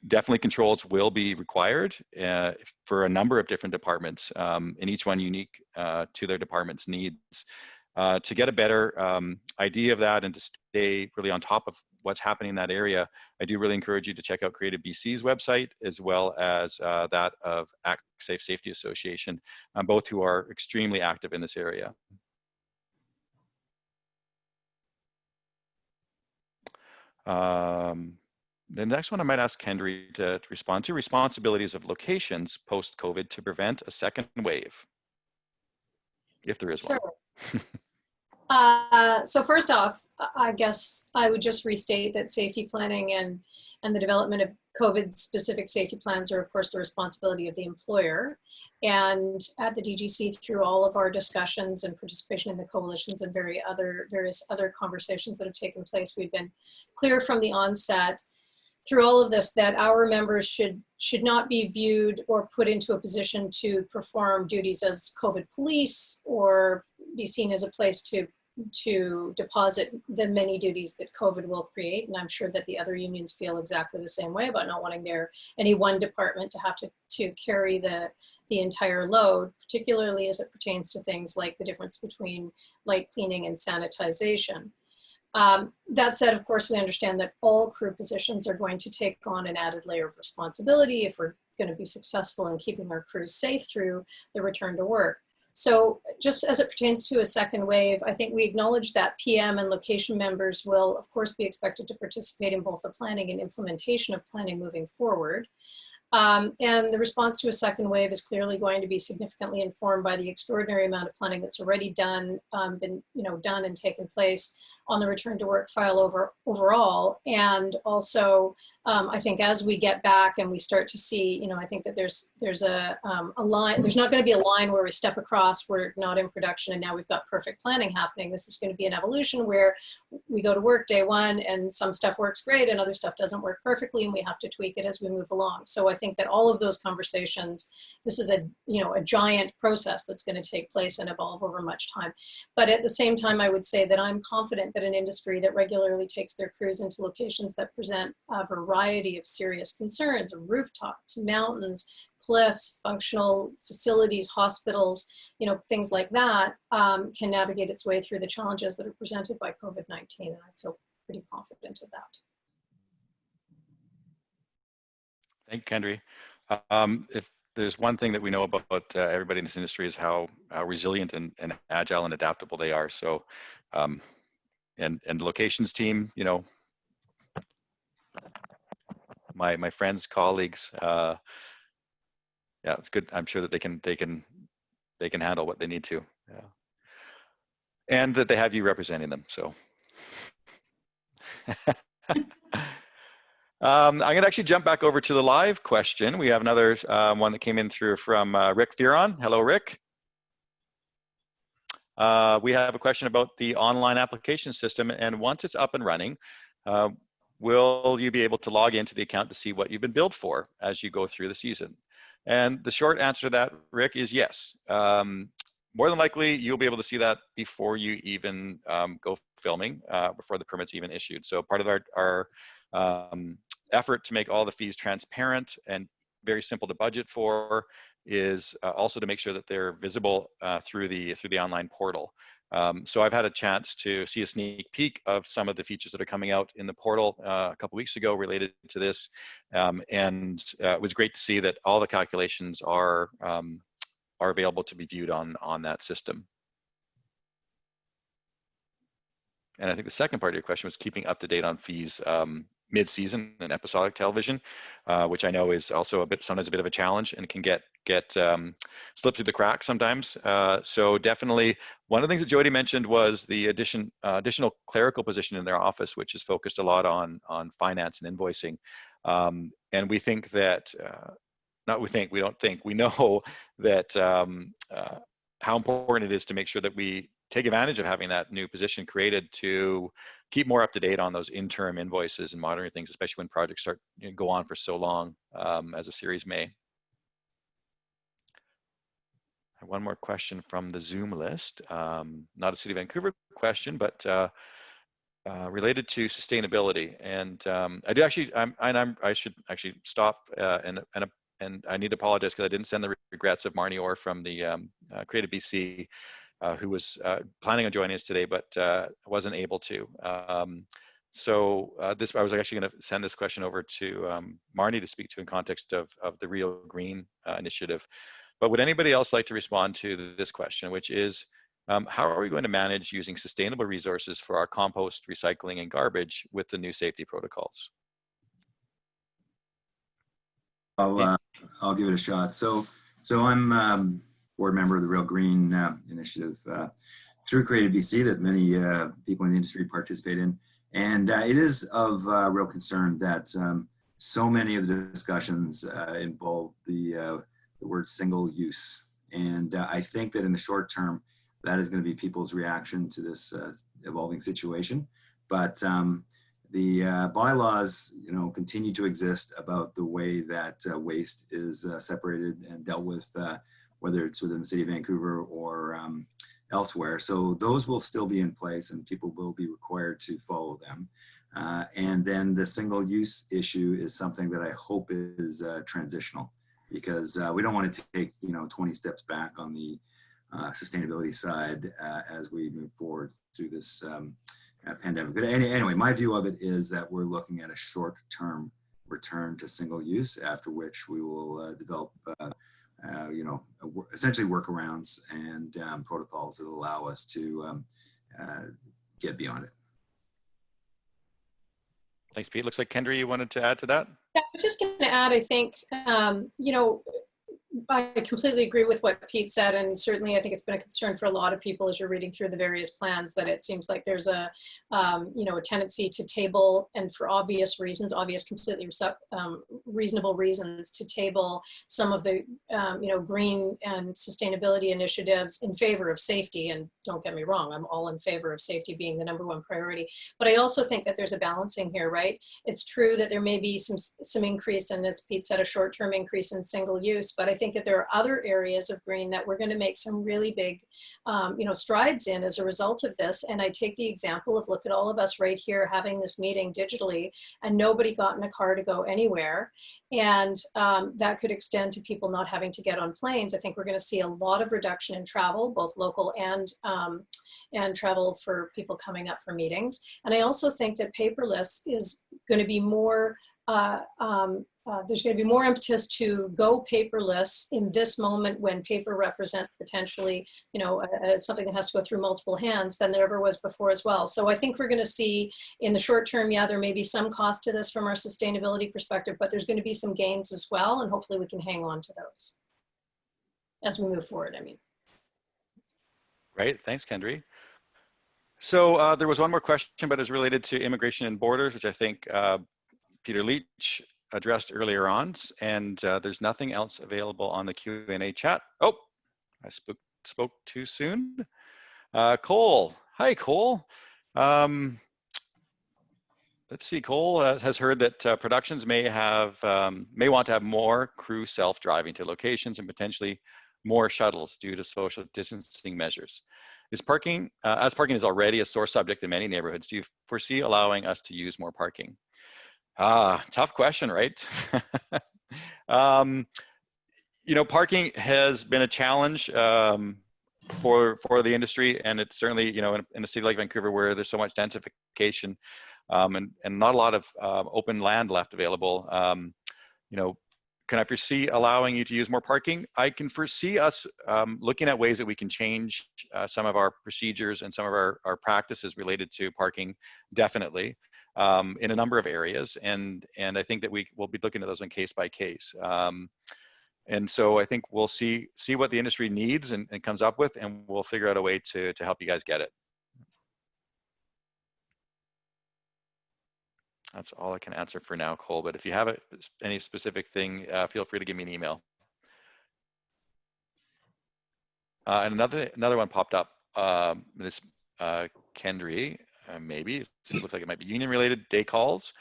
definitely controls will be required for a number of different departments, and each one unique to their department's needs. To get a better idea of that and to stay really on top of what's happening in that area, I do really encourage you to check out Creative BC's website, as well as that of Act Safe Safety Association, both who are extremely active in this area. The next one I might ask Kendrie to respond to: responsibilities of locations post-COVID to prevent a second wave, if there is one. So first off, I guess I would just restate that safety planning and the development of COVID-specific safety plans are, of course, the responsibility of the employer. And at the DGC, through all of our discussions and participation in the coalitions and various other conversations that have taken place, we've been clear from the onset through all of this that our members should not be viewed or put into a position to perform duties as COVID police or be seen as a place to deposit the many duties that COVID will create. And I'm sure that the other unions feel exactly the same way about not wanting any one department to have to carry the entire load, particularly as it pertains to things like the difference between light cleaning and sanitization. That said, of course, we understand that all crew positions are going to take on an added layer of responsibility if we're going to be successful in keeping our crews safe through the return to work. So just as it pertains to a second wave, I think we acknowledge that PM and location members will, of course, be expected to participate in both the planning and implementation of planning moving forward. And the response to a second wave is clearly going to be significantly informed by the extraordinary amount of planning that's already done and taken place on the return to work file overall. And also, I think as we get back and we start to see, I think that there's a line, there's not going to be a line where we step across, we're not in production and now we've got perfect planning happening. This is going to be an evolution where we go to work day one and some stuff works great and other stuff doesn't work perfectly and we have to tweak it as we move along. So I think that all of those conversations, this is a giant process that's going to take place and evolve over much time. But at the same time, I would say that I'm confident that an industry that regularly takes their crews into locations that present a variety of serious concerns, rooftops, mountains, cliffs, functional facilities, hospitals, things like that, can navigate its way through the challenges that are presented by COVID-19. And I feel pretty confident of that. Thank you, Kendrie. If there's one thing that we know about everybody in this industry is how resilient and agile and adaptable they are. So, and the locations team, my friends, colleagues, yeah, it's good. I'm sure that they can handle what they need to, yeah. And that they have you representing them. So. I'm going to actually jump back over to the live question. We have another one that came in through from Rick Fearon. Hello, Rick. We have a question about the online application system, and once it's up and running, will you be able to log into the account to see what you've been billed for as you go through the season? And the short answer to that, Rick, is yes. More than likely, you'll be able to see that before you even go filming, before the permit's even issued. So part of our effort to make all the fees transparent and very simple to budget for is also to make sure that they're visible through the online portal. So I've had a chance to see a sneak peek of some of the features that are coming out in the portal a couple weeks ago related to this, and it was great to see that all the calculations are available to be viewed on that system. And I think the second part of your question was keeping up to date on fees mid-season and episodic television, which I know is also sometimes a bit of a challenge and can get slip through the cracks sometimes. So definitely one of the things that Jodie mentioned was the additional clerical position in their office, which is focused a lot on finance and invoicing. And we think that, we know that how important it is to make sure that we take advantage of having that new position created to keep more up to date on those interim invoices and monitoring things, especially when projects start go on for so long, as a series may. One more question from the Zoom list. Not a City of Vancouver question, but related to sustainability. And I do actually, I should actually stop and I need to apologize because I didn't send the regrets of Marnie Orr from the Creative BC, who was planning on joining us today, but wasn't able to. So I was actually going to send this question over to Marnie to speak to in context of the Real Green initiative. But would anybody else like to respond to this question, which is, how are we going to manage using sustainable resources for our compost, recycling, and garbage with the new safety protocols? I'll give it a shot. So I'm board member of the Real Green initiative through Creative BC that many people in the industry participate in. And it is of real concern that so many of the discussions involve the word single use. And I think that in the short term, that is going to be people's reaction to this evolving situation. But the bylaws, continue to exist about the way that waste is separated and dealt with, whether it's within the City of Vancouver or elsewhere. So those will still be in place and people will be required to follow them. And then the single use issue is something that I hope is transitional, because we don't want to take 20 steps back on the sustainability side as we move forward through this pandemic. But anyway, my view of it is that we're looking at a short-term return to single use, after which we will develop essentially workarounds and protocols that allow us to get beyond it. Thanks, Pete. Looks like Kendrie, you wanted to add to that? Yeah, I was just going to add, I think, I completely agree with what Pete said, and certainly I think it's been a concern for a lot of people as you're reading through the various plans, that it seems like there's a tendency to table, and for obvious reasons, completely reasonable reasons, to table some of the green and sustainability initiatives in favor of safety. And don't get me wrong, I'm all in favor of safety being the #1 priority. But I also think that there's a balancing here, right? It's true that there may be some increase, and as Pete said, a short-term increase in single use, but I think that there are other areas of green that we're going to make some really big, strides in as a result of this. And I take the example of, look at all of us right here having this meeting digitally, and nobody got in a car to go anywhere. And that could extend to people not having to get on planes. I think we're going to see a lot of reduction in travel, both local and travel for people coming up for meetings. And I also think that paperless is going to be more there's going to be more impetus to go paperless in this moment, when paper represents potentially, something that has to go through multiple hands, than there ever was before as well. So I think we're going to see in the short term, yeah, there may be some cost to this from our sustainability perspective, but there's going to be some gains as well. And hopefully we can hang on to those as we move forward, I mean. Right, thanks, Kendrie. So there was one more question, but it's related to immigration and borders, which I think Peter Leitch addressed earlier on, and there's nothing else available on the Q&A chat. Oh, I spoke too soon. Cole, hi Cole. Let's see, Cole has heard that productions may want to have more crew self-driving to locations and potentially more shuttles due to social distancing measures. Is parking, as parking is already a sore subject in many neighborhoods, do you foresee allowing us to use more parking? Tough question, right? Parking has been a challenge for the industry, and it's certainly, in a city like Vancouver where there's so much densification and not a lot of open land left available. Can I foresee allowing you to use more parking? I can foresee us looking at ways that we can change some of our procedures and some of our practices related to parking, definitely. In a number of areas, and I think that we will be looking at those on case by case. And so I think we'll see what the industry needs and comes up with, and we'll figure out a way to help you guys get it. That's all I can answer for now, Cole, but if you have any specific thing, feel free to give me an email. And another one popped up. Ms. Kendrie, maybe, it looks like it might be union related, day calls.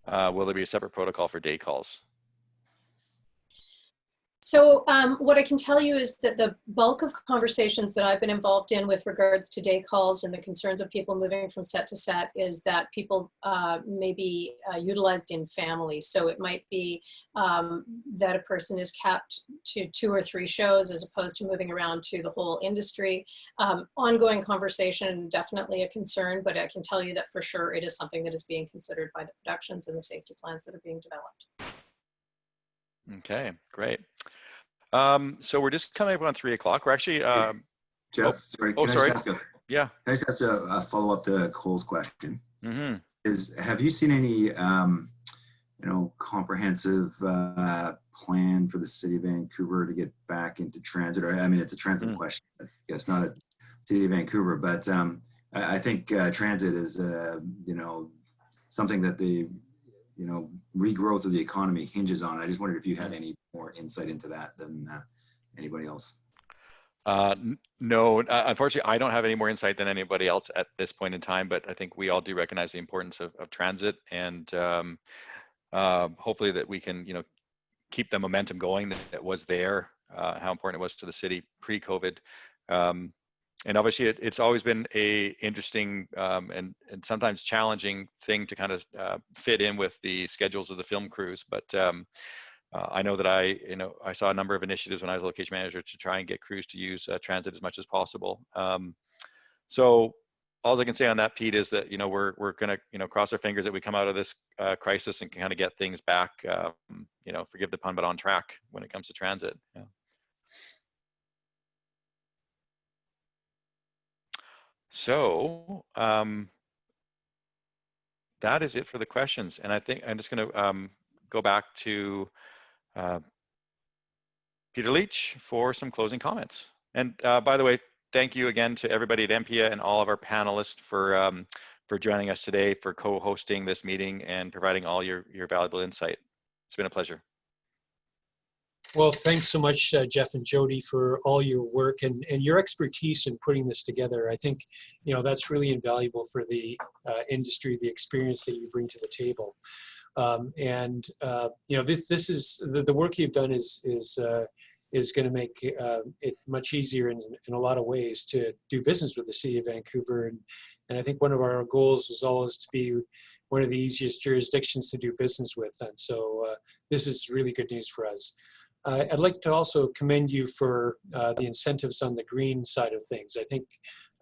Will there be a separate protocol for day calls? So what I can tell you is that the bulk of conversations that I've been involved in with regards to day calls and the concerns of people moving from set to set is that people may be utilized in families. So it might be that a person is capped to 2 or 3 shows as opposed to moving around to the whole industry. Ongoing conversation, definitely a concern, but I can tell you that for sure it is something that is being considered by the productions and the safety plans that are being developed. Okay, great. So we're just coming up on 3 o'clock. We're actually, Geoff, sorry, oh, can I sorry. just ask Yeah. can I just ask a follow-up to Cole's question? Mm-hmm. Have you seen any, comprehensive plan for the city of Vancouver to get back into transit? Or, I mean, it's a transit question, I guess, not a city of Vancouver, but I think transit is, something that the, regrowth of the economy hinges on. I just wondered if you had any more insight into that than anybody else. No, unfortunately, I don't have any more insight than anybody else at this point in time, but I think we all do recognize the importance of transit, and hopefully that we can, keep the momentum going that was there, how important it was to the city pre-COVID. And obviously it's always been a interesting and sometimes challenging thing to kind of fit in with the schedules of the film crews. But I know that I saw a number of initiatives when I was location manager to try and get crews to use transit as much as possible. So all I can say on that, Pete, is that, we're going to, cross our fingers that we come out of this crisis and can kind of get things back, forgive the pun, but on track when it comes to transit. Yeah. So that is it for the questions. And I think I'm just going to go back to Peter Leitch for some closing comments. And by the way, thank you again to everybody at MPPIA and all of our panelists for joining us today, for co-hosting this meeting and providing all your valuable insight. It's been a pleasure. Well, thanks so much, Geoff and Jodie, for all your work and your expertise in putting this together. I think, that's really invaluable for the industry, the experience that you bring to the table. This is the work you've done is going to make it much easier in a lot of ways to do business with the city of Vancouver. And I think one of our goals was always to be one of the easiest jurisdictions to do business with. And so this is really good news for us. I'd like to also commend you for the incentives on the green side of things. I think,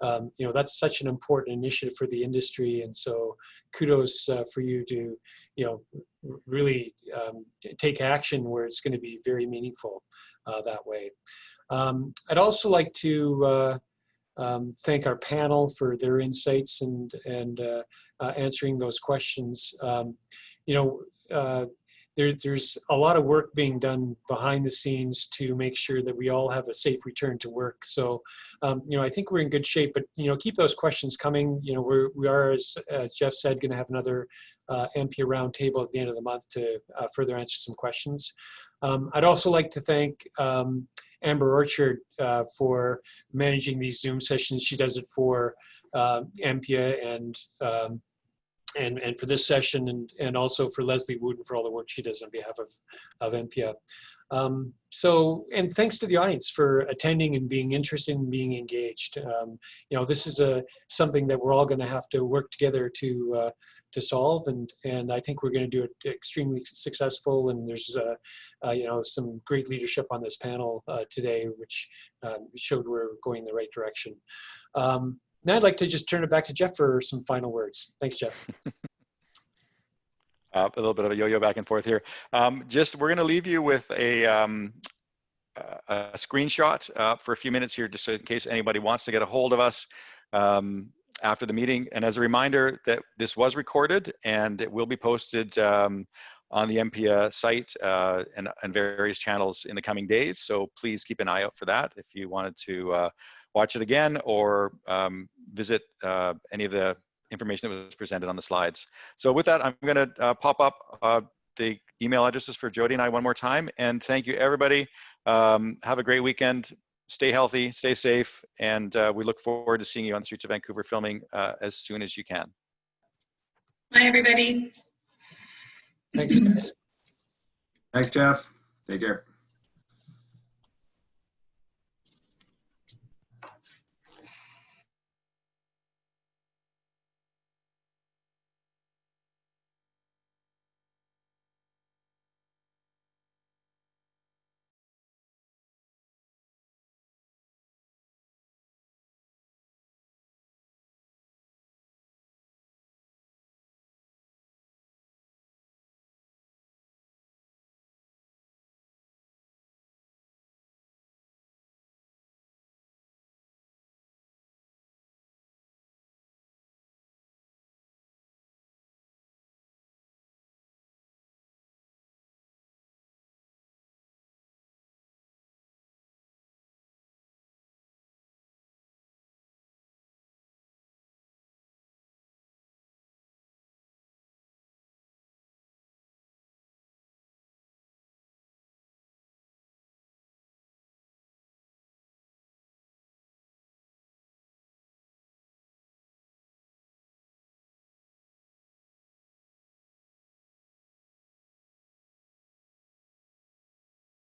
that's such an important initiative for the industry. And so kudos for you to, really take action where it's going to be very meaningful that way. I'd also like to thank our panel for their insights and answering those questions. There's a lot of work being done behind the scenes to make sure that we all have a safe return to work. So, I think we're in good shape, but, keep those questions coming. We are, as Geoff said, going to have another MPPIA roundtable at the end of the month to further answer some questions. I'd also like to thank Amber Orchard for managing these Zoom sessions. She does it for MPPIA and for this session, and also for Leslie Wooden for all the work she does on behalf of MPPIA. And thanks to the audience for attending and being interested and being engaged. This is something that we're all going to have to work together to solve, and I think we're going to do it extremely successful. And there's some great leadership on this panel today, which showed we're going in the right direction. Now I'd like to just turn it back to Geoff for some final words. Thanks, Geoff. A little bit of a yo-yo back and forth here. We're going to leave you with a screenshot for a few minutes here, just in case anybody wants to get a hold of us after the meeting. And as a reminder that this was recorded and it will be posted on the MPPIA site and various channels in the coming days. So please keep an eye out for that if you wanted to watch it again or visit any of the information that was presented on the slides. So with that, I'm going to pop up the email addresses for Jodie and I one more time. And thank you, everybody. Have a great weekend. stay healthy, stay safe, and we look forward to seeing you on the streets of Vancouver filming as soon as you can. Bye, everybody. Thanks, guys. Thanks, Geoff. Take care.